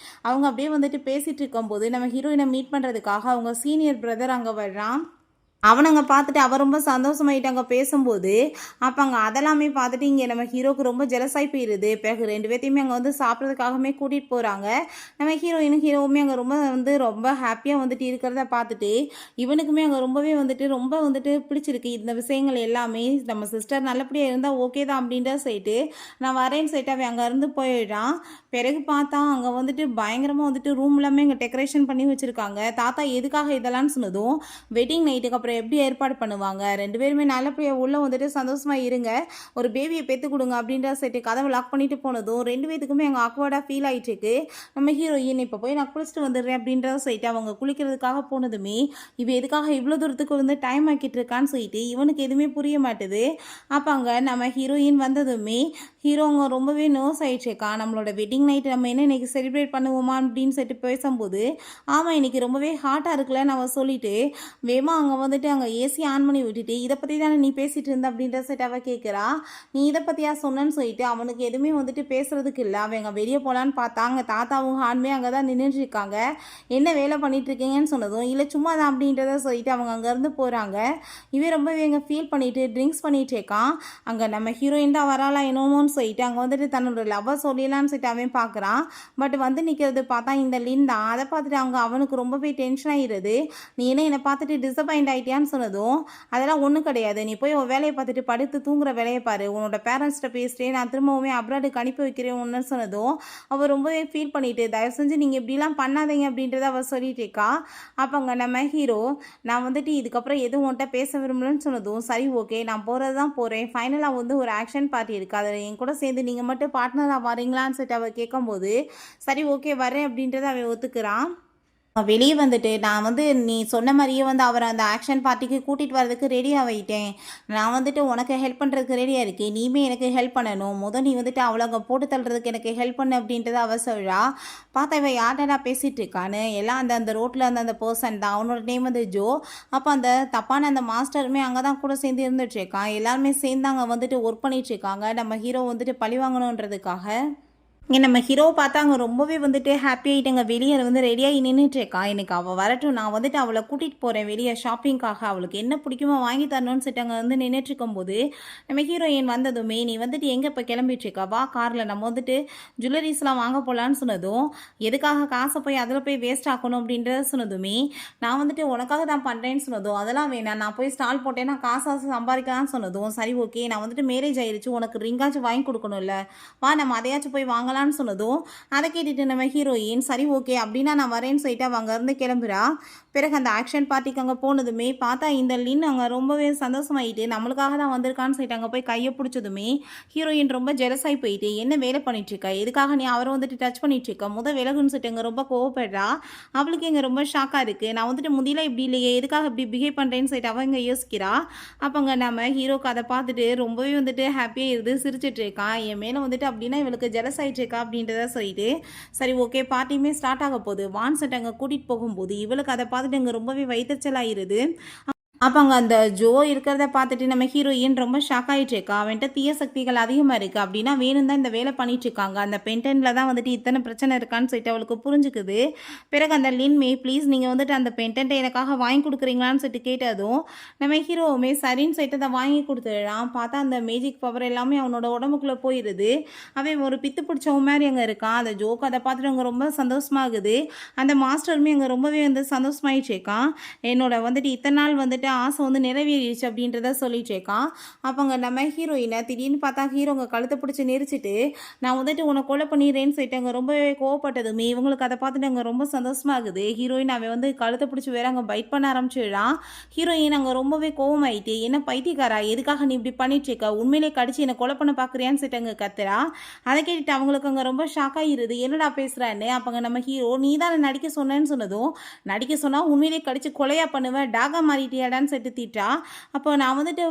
அவங்க அப்படியே வந்துட்டு பேசிகிட்டு இருக்கும்போது நம்ம ஹீரோயினை மீட் பண்ணுறதுக்காக அவங்க சீனியர் பிரதர் அங்கே வர்றான். அவனங்க பார்த்துட்டு அவ ரொம்ப சந்தோஷமாயிட்டாங்க பேசும்போது. அப்போ அங்கே அதெல்லாமே பார்த்துட்டு இங்கே நம்ம ஹீரோக்கு ரொம்ப ஜெலஸாகி போயிடுது. பிறகு 2 பேர்த்தையுமே அங்கே வந்து சாப்பிட்றதுக்காகவே கூட்டிகிட்டு போகிறாங்க. நம்ம ஹீரோவுமே அங்கே ரொம்ப ஹாப்பியாக வந்துட்டு இருக்கிறத பார்த்துட்டு இவனுக்குமே அங்கே ரொம்ப வந்துட்டு பிடிச்சிருக்கு இந்த விஷயங்கள் எல்லாமே. நம்ம சிஸ்டர் நல்லபடியாக இருந்தால் ஓகே தான் அப்படின்ற சொல்லிட்டு நான் வரேன்னு சொல்லிட்டு அவன் அங்கேருந்து போயிடுறான். பிறகு பார்த்தா அங்கே வந்துட்டு பயங்கரமாக வந்துட்டு ரூம் எல்லாமே இங்கே டெக்கரேஷன் பண்ணி வச்சுருக்காங்க. தாத்தா எதுக்காக இதெல்லாம் சொன்னதும் வெட்டிங் நைட்டுக்கு அப்புறம் எப்படி ஏற்பாடு பண்ணுவாங்க, 2 பேருமே நல்லபடியாக உள்ளே வந்துட்டு சந்தோஷமாக இருங்க, ஒரு பேபியை பெற்று கொடுங்க அப்படின்ற சொல்லிட்டு கதவை லாக் பண்ணிட்டு போனதும் 2 பேத்துக்குமே அங்கே ஆக்வர்டாக ஃபீல் ஆகிட்டு இருக்கு. நம்ம ஹீரோயின் இப்போ போய் நான் குளிச்சுட்டு வந்துடுறேன் அப்படின்றத சொல்லிட்டு அவங்க குளிக்கிறதுக்காக போனதுமே இவ எதுக்காக இவ்வளோ தூரத்துக்கு வந்து டைம் ஆக்கிட்டு இருக்கான்னு சொல்லிட்டு இவனுக்கு எதுவுமே புரிய மாட்டுது. அப்போ அங்கே நம்ம ஹீரோயின் வந்ததுமே ஹீரோங்க ரொம்பவே நர்வஸ் ஆகிடுச்சேக்கா, நம்மளோட வெட்டிங் நைட் நம்ம என்ன இன்றைக்கி செலிப்ரேட் பண்ணுவோமா அப்படின்னு சொல்லிட்டு பேசும்போது ஆமாம் இன்றைக்கி ரொம்பவே ஹாட்டாக இருக்குல்ல நம்ம சொல்லிட்டு வேமா அங்கே வந்துட்டு அங்கே ஏசி ஆன் பண்ணி விட்டுட்டு இதை பற்றி தானே நீ பேசிகிட்டு இருந்த அப்படின்ற செட் அவள் கேட்குறா. நீ இதை பற்றியா சொன்னேன்னு சொல்லிட்டு அவனுக்கு எதுவுமே வந்துட்டு பேசுறதுக்கு இல்லை. அவங்க வெளியே போகலான்னு பார்த்தாங்க. தாத்தாவும் ஹான்மே அங்கே தான் நின்றுட்டு இருக்காங்க. என்ன வேலை பண்ணிட்டு இருக்கீங்கன்னு சொன்னதும் இல்லை சும்மா தான் அப்படின்றத சொல்லிட்டு அவங்க அங்கேருந்து போகிறாங்க. இவன் ரொம்பவே அங்கே ஃபீல் பண்ணிட்டு ட்ரிங்க்ஸ் பண்ணிட்டு இருக்கான். அங்கே நம்ம ஹீரோயின் தான் வராளா என்னமோன்னு சொல்லிட்டு அங்கே வந்துட்டு தன்னோட லவ்வை சொல்லிடலான்னு சொல்லிட்டு அவன் பார்க்குறான். பட் வந்து நிற்கிறது பார்த்தா இந்த லின் தான். அதை பார்த்துட்டு அவனுக்கு ரொம்பவே டென்ஷன் ஆகிடுது. நீ என்ன என்னை பார்த்துட்டு டிசப்பாயிண்ட் ஆகிட்டு ஆகிட்டியான்னு சொன்னதும் அதெல்லாம் ஒன்றும் கிடையாது, நீ போய் உன் வேலையை பார்த்துட்டு படுத்து தூங்குற வேலையை பாரு, உன்னோட பேரண்ட்ஸ்கிட்ட பேசிட்டு நான் திரும்பவுமே அப்ராடுக்கு அனுப்பி வைக்கிறேன் ஒன்று சொன்னதும் அவள் ரொம்பவே ஃபீல் பண்ணிட்டு தயவு செஞ்சு நீங்கள் இப்படிலாம் பண்ணாதீங்க அப்படின்றத அவள் சொல்லிட்டு இருக்கா. அப்போங்க நம்ம ஹீரோ நான் வந்துட்டு இதுக்கப்புறம் எதுவும் உன்கிட்ட பேச விரும்பலன்னு சொன்னதும் சரி ஓகே நான் போகிறது தான் போகிறேன், ஃபைனலாக வந்து ஒரு ஆக்ஷன் பார்ட்டி இருக்குது, அதில் என் கூட சேர்ந்து நீங்கள் மட்டும் பார்ட்னராக வரீங்களான்னு சொல்லிட்டு அவள் கேட்கும்போது சரி ஓகே வரேன் அப்படின்றத அவன் ஒத்துக்கிறான். வெளியே வந்துட்டு நான் வந்து நீ சொன்ன மாதிரியே வந்து அவரை அந்த ஆக்ஷன் பார்ட்டிக்கு கூட்டிகிட்டு வரதுக்கு ரெடி ஆகிட்டேன், நான் வந்துட்டு உனக்கு ஹெல்ப் பண்ணுறதுக்கு ரெடியாக இருக்கேன், நீமே எனக்கு ஹெல்ப் பண்ணணும், நீ வந்துட்டு அவளை அங்கே போட்டு தள்ளுறதுக்கு எனக்கு ஹெல்ப் பண்ணு அப்படின்றத அவ சொல்கிறா. பார்த்தா இவன் யார்டா பேசிகிட்டு இருக்கான்னு எல்லாம் அந்த அந்த ரோட்டில் அந்த பர்சன் தான், அவனோட நேம் வந்து ஜோ. அப்போ அந்த தப்பான அந்த மாஸ்டருமே அங்கே தான் கூட சேர்ந்து இருந்துகிட்ருக்கான், எல்லாருமே சேர்ந்து அங்கே வந்துட்டு ஒர்க் பண்ணிகிட்ருக்காங்க நம்ம ஹீரோ வந்துட்டு பழி வாங்கணுன்றதுக்காக. இங்கே நம்ம ஹீரோ பார்த்தா அங்கே ரொம்பவே வந்துட்டு ஹாப்பி ஆகிட்டேங்க, வெளியே வந்து ரெடியாகி நின்றுட்டுருக்கா, எனக்கு அவள் வரட்டும் நான் வந்துட்டு அவளை கூட்டிகிட்டு போகிறேன் வெளியே ஷாப்பிங்காக, அவளுக்கு என்ன பிடிக்குமோ வாங்கி தரணும்னு சொல்லிட்டு அங்கே வந்து நின்றுட்டுருக்கும்போது நம்ம ஹீரோயின் வந்ததுமே நீ வந்துட்டு எங்கே இப்போ கிளம்பிட்டுருக்கா வா காரில் நம்ம வந்துட்டு ஜுவல்லரிஸ்லாம் வாங்க போகலான்னு சொன்னதும் எதுக்காக காசை போய் அதில் போய் வேஸ்ட் ஆக்கணும் அப்படின்றத சொன்னதுமே நான் வந்துட்டு உனக்காக தான் பண்ணுறேன்னு சொன்னதும் அதெல்லாம் வேணாம் நான் போய் ஸ்டால் போட்டேன் நான் காசு சம்பாதிக்கலாம்னு சொன்னதும் சரி ஓகே நான் வந்துட்டு மேரேஜ் ஆயிடுச்சு உனக்கு ரிங்காச்சும் வாங்கி கொடுக்கணும்ல வா நம்ம அதையாச்சும் போய் வாங்க சொன்னதும் அதை கேட்டுட்டு நம்ம ஹீரோயின் சரி ஓகே அப்படின்னா நான் வரேன்னு சொல்லிட்டு அவங்க இருந்து கிளம்புறா. பிறகு அந்த ஆக்ஷன் பார்ட்டிக்கு அங்கே போனதுமே பார்த்தா இந்த லின் அங்கே ரொம்பவே சந்தோஷமாயிட்டு நம்மளுக்காக தான் வந்திருக்கான்னு சொல்லிட்டு அங்கே போய் கையை பிடிச்சதுமே ஹீரோயின் ரொம்ப ஜெலஸாகி போயிட்டு என்ன வேலை பண்ணிட்டுருக்கா எதுக்காக நீ அவரை வந்துட்டு டச் பண்ணிட்டுருக்க விலகுன்னு சொல்லிட்டு அங்கே ரொம்ப கோவப்படுறா. அவளுக்கு இங்கே ரொம்ப ஷாக்காக இருக்குது, நான் வந்துட்டு முடியல இப்படி இல்லையே எதுக்காக இப்படி பிஹேவ் பண்ணுறேன்னு சொல்லிட்டு அவங்க யோசிக்கிறா. அப்போங்க நம்ம ஹீரோக்கு அதை பார்த்துட்டு ரொம்பவே வந்துட்டு ஹாப்பியாக இருந்து சிரிச்சிட்டு இருக்கான், என் மேலே வந்துட்டு அப்படின்னா இவளுக்கு ஜெலஸ் ஆகிட்டு இருக்கா அப்படின்றத சொல்லிட்டு சரி ஓகே பார்ட்டியுமே ஸ்டார்ட் ஆக போகுது வான் செட் அங்கே கூட்டிகிட்டு போகும்போது இவளுக்கு அதை பார்த்துட்டு அங்கே ரொம்பவே வயிற்றுச்சல் ஆயிடுது. அப்போ அங்கே அந்த ஜோ இருக்கிறத பார்த்துட்டு நம்ம ஹீரோயின் ரொம்ப ஷாக் ஆகிட்டு இருக்கா, அவன்கிட்ட தீய சக்திகள் அதிகமாக இருக்குது அப்படின்னா வேணும் தான் இந்த வேலை பண்ணிட்டு இருக்காங்க, அந்த பென்டென்ட்டில் தான் வந்துட்டு இத்தனை பிரச்சனை இருக்கான்னு சொல்லிட்டு அவளுக்கு புரிஞ்சுக்குது. பிறகு அந்த லின்மே ப்ளீஸ் நீங்கள் வந்துட்டு அந்த பென்டென்ட்டை எனக்காக வாங்கி கொடுக்குறீங்களான்னு சொல்லிட்டு கேட்டதும் நம்ம ஹீரோவுமே சரின்னு சொல்லிட்டு அதை வாங்கி கொடுத்துடுறான். பார்த்தா அந்த மேஜிக் பவர் எல்லாமே அவனோட உடம்புக்குள்ளே போயிடுது, அவன் ஒரு பித்து பிடிச்சவன் மாதிரி அங்கே இருக்கான். அந்த ஜோக்கு அதை பார்த்துட்டு அங்கே ரொம்ப சந்தோஷமாகுது, அந்த மாஸ்டருமே அங்கே ரொம்பவே வந்து சந்தோஷமாயிட்டு இருக்கான், என்னோட வந்துட்டு இத்தனை நாள் வந்துட்டு ஆசை வந்து நிறைவேறிடுச்சு அப்படின்றத சொல்லிட்டு இருக்கான். அப்போங்க நம்ம ஹீரோயினை திடீர்னு பார்த்தா ஹீரோங்க கழுத்தை பிடிச்சி நெரிச்சிட்டு நான் வந்துட்டு உன்னை கொலை பண்ணிடுறேன்னு சொல்லிட்டு அங்கே ரொம்பவே கோவப்பட்டதுமே இவங்களுக்கு அதை பார்த்துட்டு அங்கே ரொம்ப சந்தோஷமாகுது. ஹீரோயின் அவன் வந்து கழுத்தை பிடிச்சி வேற அங்கே பைட் பண்ண ஆரம்பிச்சிடுறான். ஹீரோயின் அங்கே ரொம்பவே கோவமாயிட்டு என்ன பைத்தியக்காரா எதுக்காக நீ இப்படி பண்ணிட்டு இருக்க, உண்மையிலே கடிச்சு என்னை கொலை பண்ண பார்க்குறியான்னு சொல்லிட்டு அங்கே கத்துறா. அதை கேட்டுட்டு அவங்களுக்கு அங்கே ரொம்ப ஷாக் ஆகிடுது, என்னடா பேசுகிறான்னு. அப்போங்க நம்ம ஹீரோ நீ தான் நடிக்க சொன்னேன்னு சொன்னதும் நடிக்க சொன்னால் உண்மையிலே கடிச்சு கொலையா பண்ணுவேன் டாகா மாறிட்டியாடான்னு சொல்லிட்டு தீட்டா. அப்போ நான் வந்துட்டு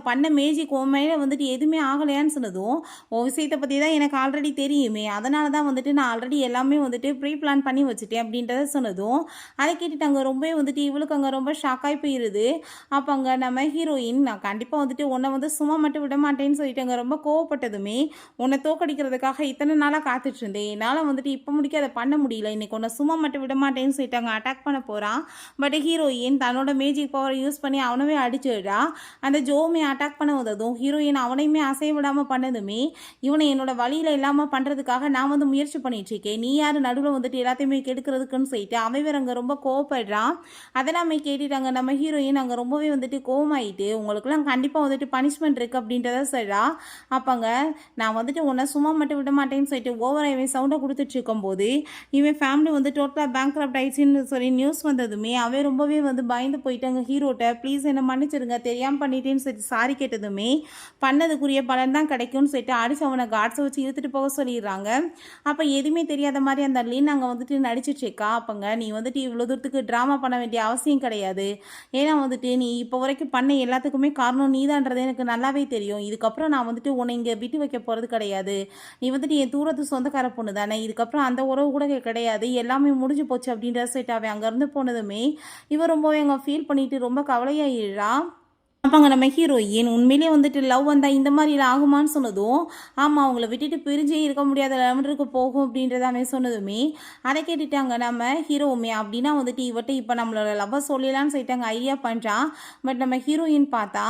பண்ண மேஜிக் உன் மேலே வந்துட்டு எதுவுமே ஆகலையான்னு சொன்னதும் உன் விஷயத்தை பற்றி தான் எனக்கு ஆல்ரெடி தெரியுமே, அதனால தான் வந்துட்டு நான் ஆல்ரெடி எல்லாமே வந்துட்டு ப்ரீ பிளான் பண்ணி வச்சுட்டேன் அப்படின்றத சொன்னதும் அதை கேட்டுட்டு அங்கே ரொம்பவே வந்துட்டு இவளுக்கு அங்கே ரொம்ப ஷாக்காகி போயிடுது. அப்போ அங்கே நம்ம ஹீரோயின் நான் கண்டிப்பாக வந்துட்டு உன்னை வந்து சும்மா மட்டும் விட மாட்டேன்னு சொல்லிட்டு அங்கே ரொம்ப கோவப்பட்டதுமே உன்னை தோக்கடிக்கிறதுக்காக இத்தனை நாளாக காத்துட்டு இருந்தேன், என்னால் வந்துட்டு இப்போ முடிக்க அதை பண்ண முடியல, இன்னைக்கு உன்னை சும்மா மட்டும் விட மாட்டேன்னு சொல்லிட்டு அங்கே அட்டாக் பண்ண போகிறான். பட் ஹீரோயின் தன்னோட மேஜிக் பவர் யூஸ் பண்ணி அவனவே அடிச்சுடா. அந்த ஜோமே அட்டாக் பண்ண உதவும் ஹீரோயின் அவனையுமே அசைய விடாமல் பண்ணதுமே இவனை என்னோட வழியில் இல்லாமல் பண்ணுறதுக்காக நான் வந்து முயற்சி பண்ணிட்டு இருக்கேன், நீ யார் நடுவில் வந்துட்டு எல்லாத்தையுமே கெடுக்கிறதுக்குன்னு சொல்லிட்டு அவன் அங்கே ரொம்ப கோவப்படுறான். அதெல்லாமே கேட்டுட்டாங்க நம்ம ஹீரோயின் அங்கே ரொம்பவே வந்துட்டு கோவமாயிட்டு உங்களுக்குலாம் கண்டிப்பாக வந்துட்டு பனிஷ்மெண்ட் இருக்குது அப்படின்றத சொல்கிறா. அப்போங்க நான் வந்துட்டு உன்னை சும்மா மட்டும் விட மாட்டேன்னு சொல்லிட்டு ஓவராக இவன் சவுண்டை கொடுத்துட்டு இருக்கும்போது இவன் ஃபேமிலி வந்து டோட்டலாக பேங்க்ரப்ட் ஆயிடுச்சுன்னு சொல்லி நியூஸ் வந்ததுமே அவன் ரொம்பவே வந்து பயந்து போயிட்டாங்க ஹீரோட்ட ப்ளீஸ் என்னை மன்னிச்சிருங்க தெரியாமல் பண்ணிட்டேன்னு சொல்லிட்டு சாரி கேட்டதுமே பண்ணதுக்குரிய பலன் தான் கிடைக்கும்னு சொல்லிட்டு அடிச்சு அவனை காட்ஸை வச்சு இழுத்துட்டு போக சொல்லிடுறாங்க. அப்போ எதுவுமே தெரியாத மாதிரி அந்த லீன் அங்கே வந்துட்டு நடிச்சிட்டு இருக்கா. அப்போங்க நீ வந்துட்டு இவ்வளோ தூரத்துக்கு ட்ராமா பண்ண வேண்டிய அவசியம் கிடையாது, ஏன்னா வந்துட்டு நீ இப்போ வரைக்கும் பண்ண எல்லாத்துக்குமே காரணம் நீதான்றது எனக்கு நல்லாவே தெரியும், இதுக்கப்புறம் நான் வந்துட்டு உன்னை இங்கே விட்டு வைக்க போகிறது கிடையாது, நீ வந்துட்டு என் தூரத்து சொந்தக்கார பொண்ணு தானே, இதுக்கப்புறம் அந்த உறவு கூட கிடையாது, எல்லாமே முடிஞ்சு போச்சு அப்படின்ற சொல்லிட்டு அவன் அங்கேருந்து போனதுமே இவன் ரொம்பவே அங்கே ஃபீல் பண்ணிட்டு ரொம்ப கவலையாயிடுறா. அப்போங்க நம்ம ஹீரோயின் உண்மையிலே வந்துட்டு லவ் வந்தால் இந்த மாதிரிலாம் ஆகுமான்னு சொன்னதும் ஆமாம் அவங்கள விட்டுட்டு பிரிஞ்சே இருக்க முடியாத லெவலுக்கு போகும் அப்படின்றதாமே சொன்னதுமே அதை கேட்டுட்டாங்க நம்ம ஹீரோவுமே அப்படின்னா வந்துட்டு இவட்ட இப்போ நம்மளோட லவ்வை சொல்லலான்னு சொல்லிட்டாங்க ஐடியா பண்ணுறான். பட் நம்ம ஹீரோயின் பார்த்தா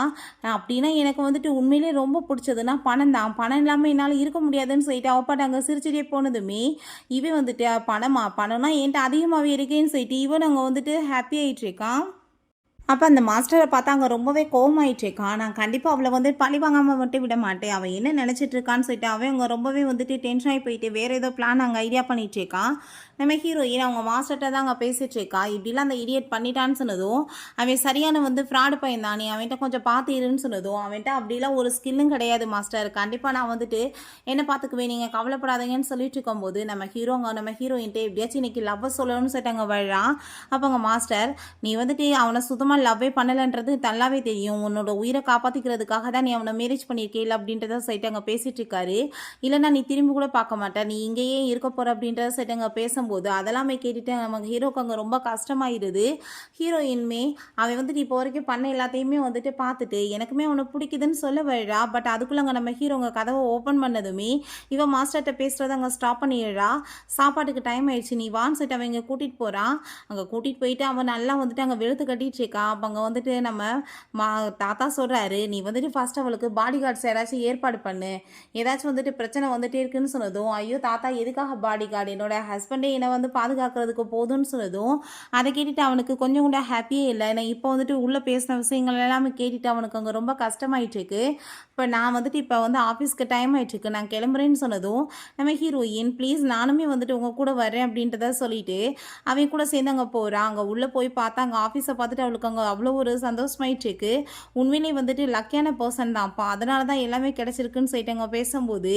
அப்படின்னா எனக்கு வந்துட்டு உண்மையிலே ரொம்ப பிடிச்சதுன்னா பணம் தான், பணம் இல்லாமல் என்னால் இருக்க முடியாதுன்னு சொல்லிட்டு அவப்பாட்ட அங்கே சிரிச்சுட்டே போனதுமே இவன் வந்துட்டு பணம்னா என்கிட்ட அதிகமாகவே இருக்கேன்னு சொல்லிட்டு இவன் அங்கே வந்துட்டு ஹாப்பி ஆகிட்டு இருக்கான். அப்போ அந்த மாஸ்டரை பார்த்தா அங்கே ரொம்பவே கோவமாயிடுச்சேக்கா. நான் கண்டிப்பாக அவளை வந்து பழி வாங்காமல் மட்டும் விட மாட்டேன். அவள் என்ன நினச்சிட்டு இருக்கான்னு சொல்லிட்டு அவன் அங்கே ரொம்பவே வந்துட்டு டென்ஷன் ஆகி போயிட்டு வேறு ஏதோ பிளான் அங்கே ஐடியா பண்ணிட்டேக்கா. நம்ம ஹீரோயின் அவங்க மாஸ்டர்கிட்ட தான் அங்கே பேசிட்டுருக்கா. இப்படிலாம் அந்த இடியட் பண்ணிட்டான்னு சொன்னதும் அவன் சரியான வந்து ஃப்ராடு பையன் தான், நீ அவன்கிட்ட கொஞ்சம் பார்த்து இருன்னு சொன்னதும் அவன்கிட்ட அப்படிலாம் ஒரு ஸ்கில்லும் கிடையாது மாஸ்டர், கண்டிப்பாக நான் வந்துட்டு என்ன பார்த்துக்குவேன், நீங்கள் கவலைப்படாதீங்கன்னு சொல்லிட்டு இருக்கும்போது நம்ம ஹீரோயின்ட்டு எப்படியாச்சும் இன்னைக்கு லவ் சொல்லணும்னு சொல்லிட்டு அங்கே வழறான். அப்போ அவங்க மாஸ்டர், நீ வந்துட்டு அவனை சுத்தமாக லவ்வே பண்ணலைன்றது நல்லாவே தெரியும், உன்னோட உயிரை காப்பாற்றிக்கிறதுக்காக தான் நீ அவனை மேரேஜ் பண்ணியிருக்கே இல்லை அப்படின்றத சொல்லிட்டு அங்கே பேசிட்டு இருக்காரு. இல்லைன்னா நீ திரும்பி கூட பார்க்க மாட்டேன், நீ இங்கேயே இருக்க போகிற அப்படின்றத சொல்லிட்டு அங்கே பேசும்போது அதெல்லாமே கேட்டுட்டு நமக்கு ஹீரோக்கு அங்கே ரொம்ப கஷ்டமாயிருது. ஹீரோயின்மே அவன் வந்துட்டு இப்போ வரைக்கும் பண்ண எல்லாத்தையுமே வந்துட்டு பார்த்துட்டு எனக்குமே அவனை பிடிக்குதுன்னு சொல்ல வழா. பட் அதுக்குள்ளே அங்கே நம்ம ஹீரோங்க கதவை ஓப்பன் பண்ணதுமே இவன் மாஸ்டர்கிட்ட பேசுகிறத அங்கே ஸ்டாப் பண்ணிடுறா. சாப்பாட்டுக்கு டைம் ஆயிடுச்சு, நீ வான்னு சொல்லிட்டு அவன் இங்கே கூட்டிகிட்டு போகிறான். அங்கே கூட்டிகிட்டு போயிட்டு அவன் நல்லா வந்துட்டு அங்கே வெளுத்து கட்டிட்டு இருக்கா. அப்போ அங்கே வந்துட்டு நம்ம தாத்தா சொல்கிறாரு, நீ வந்துட்டு ஃபர்ஸ்ட் அவளுக்கு பாடி கார்ட்ஸ் யாராச்சும் ஏற்பாடு பண்ணு, ஏதாச்சும் வந்துட்டு பிரச்சனை வந்துட்டே இருக்குன்னு சொன்னதும் ஐயோ தாத்தா எதுக்காக பாடி கார்டு, என்னோட ஹஸ்பண்டே என்னை வந்து பாதுகாக்கிறதுக்கு போதும்னு சொன்னதும் அதை கேட்டுட்டு அவனுக்கு கொஞ்சம் கூட ஹாப்பியே இல்லை. ஏன்னா இப்போ வந்துட்டு உள்ளே பேசின விஷயங்கள் எல்லாமே கேட்டுட்டு அவனுக்கு அங்கே ரொம்ப கஷ்டமாயிட்டுருக்கு. இப்போ நான் வந்துட்டு இப்போ வந்து ஆஃபீஸ்க்கு டைம் ஆகிட்டுருக்கு, நான் கிளம்புறேன்னு சொன்னதும் நம்ம ஹீரோயின் ப்ளீஸ் நானுமே வந்துட்டு உங்கள் கூட வரேன் அப்படின்றத சொல்லிட்டு அவன் கூட சேர்ந்து அங்கே போகிறான். அங்கே உள்ளே போய் பார்த்தா அங்கே ஆஃபீஸை பார்த்துட்டு அவளுக்கு அங்கே அவ்வளோ ஒரு சந்தோஷமாயிட்டுருக்கு. உண்மையிலே வந்துட்டு லக்கியான பர்சன் தான்ப்பா, அதனால தான் எல்லாமே கிடச்சிருக்குன்னு சொல்லிட்டு அங்கே பேசும்போது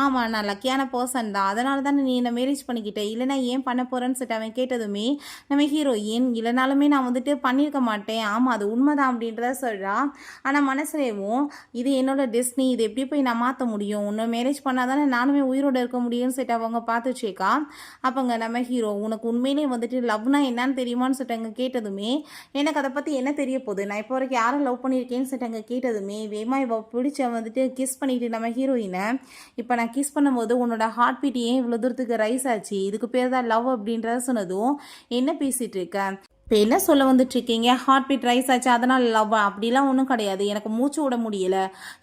ஆமாம் நான் லக்கியான பர்சன் தான், அதனால தான் நீ என்னை மேரேஜ் பண்ணிக்கிட்டேன், இல்லைனா ஏன் பண்ண போகிறேன்னு சொல்லிட்டு அவன் கேட்டதுமே நம்ம ஹீரோயின் இல்லைனாலுமே நான் வந்துட்டு பண்ணியிருக்க மாட்டேன், ஆமாம் அது உண்மைதான் அப்படின்றத சொல்கிறா. ஆனால் மனசுலேயும் இது என்னோட டெஸ்டினி, இது எப்படி போய் நான் மாற்ற முடியும், உன்னை மேரேஜ் பண்ணால் தானே நானுமே உயிரோடு இருக்க முடியும்னு சொல்லிட்டு அவங்க பார்த்துச்சேக்கா. அப்போங்க நம்ம ஹீரோ உனக்கு உண்மையிலே வந்துட்டு லவ்னா என்னன்னு தெரியுமான்னு சொல்லிட்டு அங்கே கேட்டதுமே எனக்கு அதை பற்றி என்ன தெரிய போகுது, நான் இப்போ வரைக்கும் யாரை லவ் பண்ணியிருக்கேன்னு சொல்லிட்டு அங்கே கேட்டதுமே வேமா இவ பிடிச்ச வந்துட்டு கிஸ் பண்ணிட்டு நம்ம ஹீரோயினை, இப்போ நான் கிஸ் பண்ணும்போது உன்னோட ஹார்ட் பீட் ஏன் இவ்வளோ தூரத்துக்கு ரைஸ் ஆச்சு, இதுக்கு பேர் தான் லவ் அப்படின்றத சொன்னதும் என்ன பேசிகிட்டு இருக்கேன், இப்போ என்ன சொல்ல வந்துட்டுருக்கீங்க, ஹார்ட் பீட் ரைஸ் ஆச்சு அதனால் லவ், அப்படிலாம் ஒன்றும் கிடையாது, எனக்கு மூச்சு விட முடியல,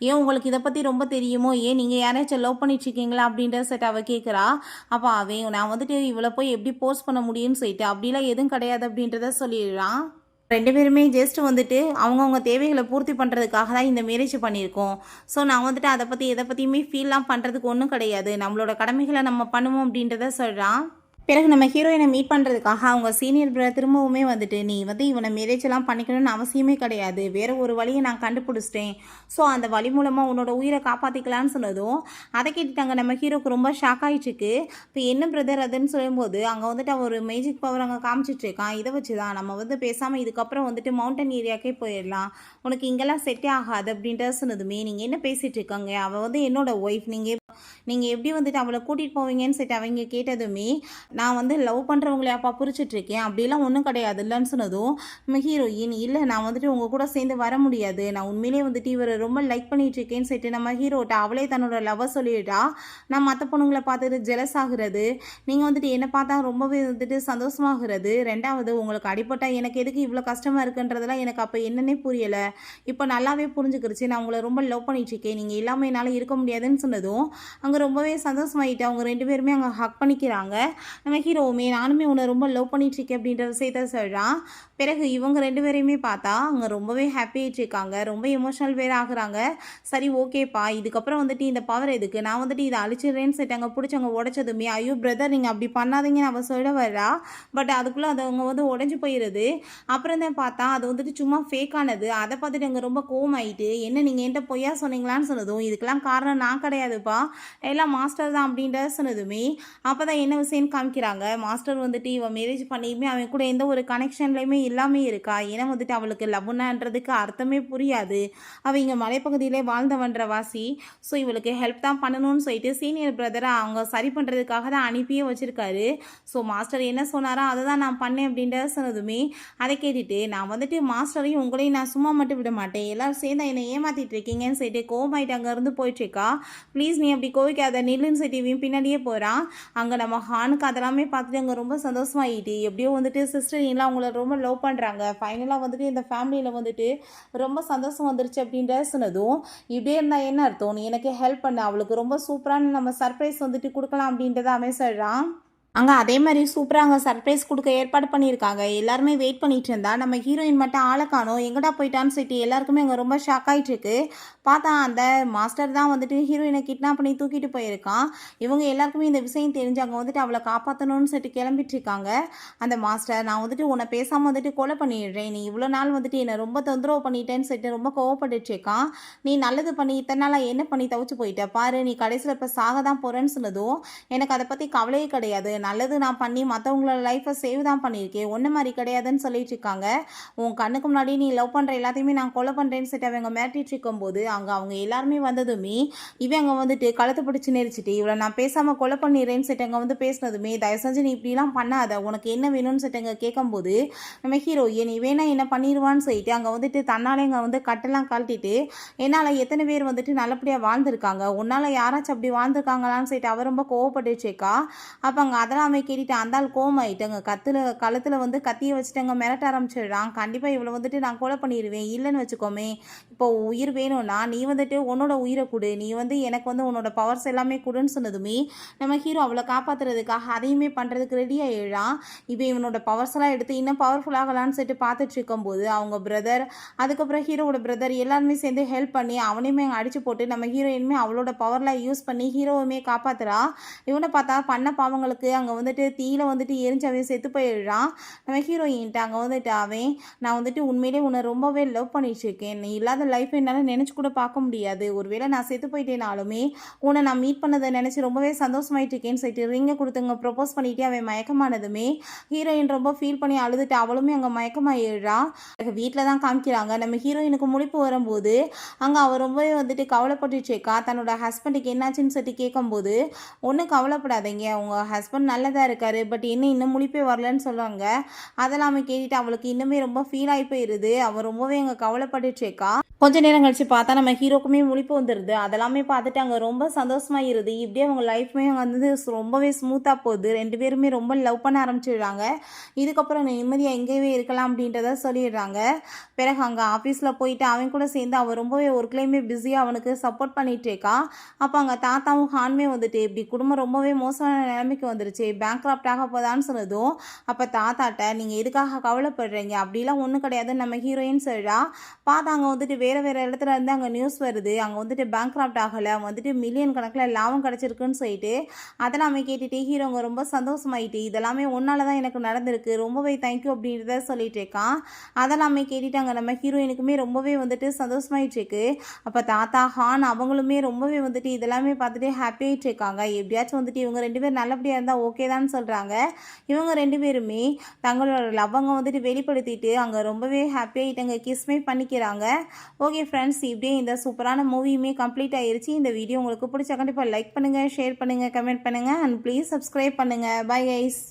ஏன் உங்களுக்கு இதை பற்றி ரொம்ப தெரியுமோ, ஏன் நீங்கள் யாராச்சும் லவ் பண்ணிட்டுருக்கீங்களா அப்படின்ற செட் அவள் கேட்குறா. அப்போ அவன் நான் வந்துட்டு இவளை போய் எப்படி போஸ்ட் பண்ண முடியும்னு சொல்லிட்டு அப்படிலாம் எதுவும் கிடையாது அப்படின்றத சொல்லிடுறான். ரெண்டு பேருமே ஜஸ்ட் வந்துட்டு அவங்கவுங்க தேவைகளை பூர்த்தி பண்ணுறதுக்காக தான் இந்த மேரேஜ் பண்ணியிருக்கோம். ஸோ நான் வந்துட்டு அதை பற்றி எதை பற்றியுமே ஃபீல்லாம் பண்ணுறதுக்கு ஒன்றும் கிடையாது, நம்மளோட கடமைகளை நம்ம பண்ணுவோம் அப்படின்றத சொல்கிறான். பிறகு நம்ம ஹீரோயினை மீட் பண்ணுறதுக்காக அவங்க சீனியர் பிரதர் திரும்பவுமே வந்துட்டு நீ வந்து இவனை மேரேஜ் எல்லாம் பண்ணிக்கணும்னு அவசியமே கிடையாது, வேறு ஒரு வழியை நான் கண்டுபிடிச்சிட்டேன், ஸோ அந்த வழி மூலமாக உன்னோட உயிரை காப்பாற்றிக்கலான்னு சொன்னதும் அதை கேட்டுட்டாங்க நம்ம ஹீரோக்கு ரொம்ப ஷாக் ஆகிட்டுருக்கு. இப்போ என்ன பிரதர் அதுன்னு சொல்லும்போது அங்கே வந்துட்டு அவர் ஒரு மேஜிக் பவர் அங்கே காமிச்சிட்ருக்கான், இதை வச்சு தான் நம்ம வந்து பேசாமல் இதுக்கப்புறம் வந்துட்டு மவுண்டன் ஏரியாக்கே போயிடலாம், உனக்கு இங்கெல்லாம் செட்டே ஆகாது அப்படின்றத சொன்னதுமே நீங்கள் என்ன பேசிகிட்டு இருக்காங்க, அவள் வந்து என்னோட ஒய்ஃப், நீங்கள் எப்படி வந்துட்டு அவளை கூட்டிகிட்டு போவீங்கன்னு சொல்லிட்டு அவங்க கேட்டதுமே நான் வந்து லவ் பண்ணுறவங்களே அப்பா புரிச்சிட்ருக்கேன், அப்படிலாம் ஒன்றும் கிடையாது இல்லைன்னு சொன்னதும் நம்ம ஹீரோயின் இல்லை நான் வந்துட்டு உங்கள் கூட சேர்ந்து வர முடியாது, நான் உண்மையிலே வந்துட்டு இவரை ரொம்ப லைக் பண்ணிகிட்ருக்கேன்னு சொல்லிட்டு நம்ம ஹீரோட்ட அவளே தன்னோட லவ்வை சொல்லிட்டா. நான் மற்ற பொண்ணுங்களை பார்த்துட்டு ஜெலஸ் ஆகுறது, நீங்கள் வந்துட்டு என்னை பார்த்தா ரொம்பவே வந்துட்டு சந்தோஷமாகிறது, ரெண்டாவது உங்களுக்கு அடிப்பட்டால் எனக்கு எதுக்கு இவ்வளோ கஷ்டமாக இருக்குன்றதெல்லாம் எனக்கு அப்போ என்னன்னே புரியலை, இப்போ நல்லாவே புரிஞ்சுக்கிடுச்சு, நான் உங்களை ரொம்ப லவ் பண்ணிகிட்ருக்கேன், நீங்கள் இல்லாமல் என்னால் இருக்க முடியாதுன்னு சொன்னதும் அங்கே ரொம்பவே சந்தோஷமாயிட்டு அவங்க ரெண்டு பேருமே அங்கே ஹக் பண்ணிக்கிறாங்க. நம்ம ஹீரோவுமே நானுமே உன்னை ரொம்ப லவ் பண்ணிட்டுருக்கேன் அப்படின்ற விஷயத்த சொல்கிறான். பிறகு இவங்க ரெண்டு பேரையுமே பார்த்தா அங்கே ரொம்பவே ஹாப்பி ஆகிட்டுருக்காங்க, ரொம்ப எமோஷனல் வேறு ஆகுறாங்க. சரி ஓகேப்பா இதுக்கப்புறம் வந்துட்டு இந்த பவர் எதுக்கு, நான் வந்துட்டு இதை அழிச்சிடுறேன்னு சொல்லிட்டு அங்கே பிடிச்சவங்க உடைச்சதுமே ஐயோ பிரதர் நீங்கள் அப்படி பண்ணாதீங்கன்னு அவள் சொல்ல வர்றா. பட் அதுக்குள்ளே அது அவங்க வந்து உடஞ்சி போயிடுது. அப்புறம் தான் பார்த்தா அது வந்துட்டு சும்மா ஃபேக்கானது, அதை பார்த்துட்டு அங்கே ரொம்ப கோவமாயிட்டு என்ன நீங்கள் என்கிட்ட பொய்யா சொன்னீங்களான்னு சொன்னதும் இதுக்கெல்லாம் காரணம் நான் கிடையாதுப்பா, எல்லாம் மாஸ்டர் தான் அப்படின்றத சொன்னதுமே அப்போ தான் என்ன விஷயம்னு காமிக்கிறாங்க. மாஸ்டர் வந்துட்டு இவன் மேரேஜ் பண்ணியுமே அவன் கூட எந்த ஒரு கனெக்ஷன்லையுமே இல்லாமல் இருக்கா, ஏன்னா வந்துட்டு அவளுக்கு லவ்னான்றதுக்கு அர்த்தமே புரியாது, அவள் இங்கே மலைப்பகுதியிலே வாழ்ந்தவன்ற வாசி, ஸோ இவளுக்கு ஹெல்ப் தான் பண்ணணும்னு சொல்லிட்டு சீனியர் பிரதரை அவங்க சரி பண்ணுறதுக்காக தான் அனுப்பியே வச்சுருக்காரு. ஸோ மாஸ்டர் என்ன சொன்னாரோ அதை தான் நான் பண்ணேன் அப்படின்றத சொன்னதுமே அதை கேட்டுட்டு நான் வந்துட்டு மாஸ்டரையும் உங்களையும் நான் சும்மா மட்டும் விட மாட்டேன், எல்லோரும் சேர்ந்து என்னை ஏமாற்றிட்டு இருக்கீங்கன்னு சொல்லிட்டு கோவமாயிட்டு அங்கேருந்து போயிட்டுருக்கா. ப்ளீஸ் நீ அப்படி கோவிக்காத நில்லுன்னு சொல்லிட்டு பின்னாடியே போகிறான். அங்கே நம்ம ஹானுக்கு அதெல்லாமே பார்த்துட்டு அங்கே ரொம்ப சந்தோஷமாயிட்டு எப்படியோ வந்துட்டு சிஸ்டர் எல்லாம் அவங்கள ரொம்ப லவ் பண்ணுறாங்க, ஃபைனலாக வந்துட்டு இந்த ஃபேமிலியில் வந்துட்டு ரொம்ப சந்தோஷம் வந்துருச்சு அப்படின்ற சொன்னதும் இப்படியே இருந்தால் என்ன அர்த்தம், நீ எனக்கு ஹெல்ப் பண்ண அவளுக்கு ரொம்ப சூப்பரான நம்ம சர்ப்ரைஸ் வந்துட்டு கொடுக்கலாம் அப்படின்றத அவன் சொல்கிறான். அங்க அதே மாரி சூப்பரா அங்க சர்ப்ரைஸ் குடுக்க ஏற்பாடு பண்ணியிருக்காங்க. எல்லாருமே வெயிட் பண்ணிட்டு இருந்தா, நம்ம ஹீரோயின் மட்டும் ஆள காணோம். எங்கடா போயிட்டான்னு சொல்லிட்டு எல்லாருக்குமே அங்க ரொம்ப ஷாக் ஆயிட்டுருக்கு. பார்த்தா அந்த மாஸ்டர் தான் வந்துட்டு ஹீரோயின கிட்னாப் பண்ணி தூக்கிட்டு போயிருக்கான். இவங்க எல்லாருக்குமே இந்த விஷயம் தெரிஞ்சு அங்க வந்துட்டு அவள காப்பாத்தணும்னு சொல்லிட்டு கிளம்பிட்டுருக்காங்க. அந்த மாஸ்டர், "நான் வந்துட்டு உன்ன பேசாம வந்துட்டு கொலை பண்ணிடுறேன். நீ இவ்வளோ நாள் வந்துட்டு என்ன ரொம்ப தொந்தரவு பண்ணிட்டேன்னு" சொல்லிட்டு ரொம்ப கோவப்பட்டுட்டு இருக்கான். "நீ நல்லது பண்ணி இத்தன நாளா என்ன பண்ணி தவிச்சு போயிட்ட? பாரு நீ கடைசியில இப்ப சாக தான் போறேன்னு" சொன்னதும், எனக்கு அத பத்தி கவலையே கிடையாது. நல்லது நான் பண்ணி மத்தவங்களோட லைஃப்ப சேவ் தான் பண்ணியிருக்கேன். உன்ன மாரி கிடையாதுன்னு சொல்லிட்டு இருக்காங்க. உன் கண்ணுக்கு முன்னாடி நீ லவ் பண்ற எல்லாத்தையுமே நான் கொலை பண்றேன்னு சொல்லிட்டு அவங்க மிரட்டிட்டு இருக்கும்போது, அங்க அவங்க எல்லாருமே வந்ததுமே, இவன் அங்க வந்துட்டு கழுத்த பிடிச்சு நெரிச்சுட்டு, "இவள நான் பேசாம கொலை பண்ணிடுறேன்னு" சொல்லிட்டு அங்க வந்து பேசினதுமே, "தயவு செஞ்சு நீ இப்படிலாம் பண்ணாத. உனக்கு என்ன வேணும்னு" சொல்லிட்டு அங்க கேட்கும்போது, நம்ம ஹீரோயின் இவன் என்ன பண்ணிருவான்னு சொல்லிட்டு அங்க வந்துட்டு தன்னாலே அங்க வந்து கட்டெல்லாம் கழட்டிட்டு, "என்னால எத்தன பேர் வந்துட்டு நல்லபடியா வாழ்ந்திருக்காங்க. உன்னால யாராச்சும் அப்படி வாழ்ந்திருக்காங்களான்னு" சொல்லிட்டு அவ ரொம்ப கோவப்பட்டுச்சேக்கா. அப்ப அங்க அதெல்லாமே கேட்டுட்டு அந்த ஆள் கோவமாயிட்டாங்க. கழுத்துல வந்து கத்திய வச்சுட்டு மிரட்ட ஆரம்பிச்சிடுறான். "கண்டிப்பா இவள வந்துட்டு நான் கொலை பண்ணிருவேன். இல்லன்னு வச்சுக்கோமே, இப்போ உன் உயிர் வேணும்னா, நீ வந்துட்டு உன்னோட உயிர குடு. நீ வந்து எனக்கு வந்து உன்னோட பவர்ஸ் எல்லாமே குடுன்னு" சொன்னதுமே, நம்ம ஹீரோ அவள காப்பாத்துறதுக்காக அதையுமே பண்றதுக்கு ரெடி ஆயிடுறான். இவன் இவனோட பவர்ஸ் எல்லாம் எடுத்து இன்னும் பவர்ஃபுல் ஆகலான்னு சொல்லிட்டு பார்த்துட்டு இருக்கும்போது, அவங்க பிரதர், அதுக்கப்புறம் ஹீரோவோட பிரதர் எல்லாருமே சேர்ந்து ஹெல்ப் பண்ணி அவனையுமே அங்க அடிச்சு போட்டு, நம்ம ஹீரோயினுமே அவளோட பவர்லாம் யூஸ் பண்ணி ஹீரோவுமே காப்பாத்துறா. இவன பார்த்தா பண்ண பாவங்களுக்கு அங்க வந்துட்டு தீயில வந்துட்டு எரிஞ்சு அவன் செத்து போயிடுறான். நம்ம ஹீரோயின்ட்ட அங்க வந்துட்டு அவன், "நான் வந்துட்டு உண்மையிலேயே உன்ன ரொம்பவே லவ் பண்ணிட்டுருக்கேன். நீ இல்லாத லைஃப் என்னால நெனச்சு கூட பார்க்க முடியாது. ஒருவேளை நான் செத்து போயிட்டேனாலுமே, உன்ன நான் மீட் பண்ணத நெனச்சு ரொம்பவே சந்தோஷமாயிட்டு இருக்கேன்னு" சொல்லிட்டு ரிங்க குடுத்து அங்க ப்ரொபோஸ் பண்ணிட்டு அவன் மயக்கமானதுமே, ஹீரோயின் ரொம்ப ஃபீல் பண்ணி அழுதுட்டு அவளுமே அங்க மயக்கமாயிடுறா. வீட்ல தான் காமிக்கிறாங்க. நம்ம ஹீரோயினுக்கு முழிப்பு வரும்போது, அங்க அவ ரொம்பவே வந்துட்டு கவலைப்பட்டுட்டு இருக்கா. தன்னோட ஹஸ்பண்டுக்கு என்னாச்சுன்னு சொல்லிட்டு கேட்கும்போது, "ஒண்ணும் கவலைப்படாதீங்க. உங்க ஹஸ்பண்ட் நல்லதா இருக்காரு. பட் இன்னும் முழிப்பே வரலன்னு" சொல்றாங்க. அதெல்லாமே கேட்டுட்டு அவளுக்கு இன்னுமே ரொம்ப ஃபீல் ஆயி போயிருது. அவ ரொம்பவே அங்க கவலைப்பட்டுட்டு இருக்கா. கொஞ்ச நேரம் கழிச்சு பார்த்தா நம்ம ஹீரோக்குமே முழிப்பு வந்துருது. அதெல்லாமே பார்த்துட்டு அங்க ரொம்ப சந்தோஷமாயிருது. இப்படியே அவங்க லைஃப்மே வந்து ரொம்பவே ஸ்மூத்தா போகுது. 2 பேருமே ரொம்ப லவ் பண்ண ஆரம்பிச்சிடுறாங்க. இதுக்கப்புறம் நிம்மதியா எங்கேயே இருக்கலாம் அப்படின்றத சொல்லிடுறாங்க. பிறகு அங்க ஆஃபீஸ்ல போயிட்டு அவன் கூட சேர்ந்து அவ ரொம்பவே ஒர்க்லயுமே பிஸியா அவனுக்கு சப்போர்ட் பண்ணிட்டு இருக்கா. அப்ப அங்க தாத்தாவும் ஹான்மே வந்துட்டு, "இப்படி குடும்பம் ரொம்பவே மோசமான நிலைமைக்கு வந்துருச்சு. பேங்க்ரப்ட் ஆக போதான்னு" சொன்னதும், அப்ப தாத்தாட்ட, "நீங்க எதுக்காக கவலைப்படுறீங்க? அப்படிலாம் ஒண்ணும் கிடையாதுன்னு" நம்ம ஹீரோயின் சொல்றா. பார்த்தா அங்க வந்துட்டு வேற வேற இடத்துல இருந்து அங்க நியூஸ் வருது. அங்க வந்துட்டு பேங்க்ரப்ட் ஆகல. வந்துட்டு மில்லியன் கணக்குல லாபம் கிடைச்சிருக்குன்னு சொல்லிட்டு, அதெல்லாமே கேட்டுட்டு ஹீரோங்க ரொம்ப சந்தோஷமாயிட்டு, "இதெல்லாமே உன்னால தான் எனக்கு நடந்திருக்கு. ரொம்பவே தேங்க்யூ" அப்படின்றத சொல்லிட்டு இருக்கான். அதெல்லாமே கேட்டுட்டு அங்க நம்ம ஹீரோயினுக்குமே ரொம்பவே வந்துட்டு சந்தோஷமாயிட்டு இருக்கு. அப்ப தாத்தா, ஹான் அவங்களுமே ரொம்பவே வந்துட்டு இதெல்லாமே பார்த்துட்டு ஹாப்பி ஆயிட்டு இருக்காங்க. எப்படியாச்சும் வந்துட்டு இவங்க 2 பேரும் நல்லபடியா இருந்தா ஓகே தான்னு சொல்றாங்க. இவங்க 2 பேருமே தங்களோட லவ்வங்க வந்துட்டு வெளிப்படுத்திட்டு அங்க ரொம்பவே ஹாப்பி ஆயிட்டாங்க. கிஸ்மே பண்ணிக்கிறாங்க. ஓகே ஃப்ரெண்ட்ஸ், இப்படியே இந்த சூப்பரான மூவியுமே கம்ப்ளீட் ஆயிருச்சு. இந்த வீடியோ உங்களுக்கு பிடிச்சா கண்டிப்பா லைக் பண்ணுங்க, ஷேர் பண்ணுங்க, கமெண்ட் பண்ணுங்க அண்ட் ப்ளீஸ் சப்ஸ்கிரைப் பண்ணுங்க. Bye guys.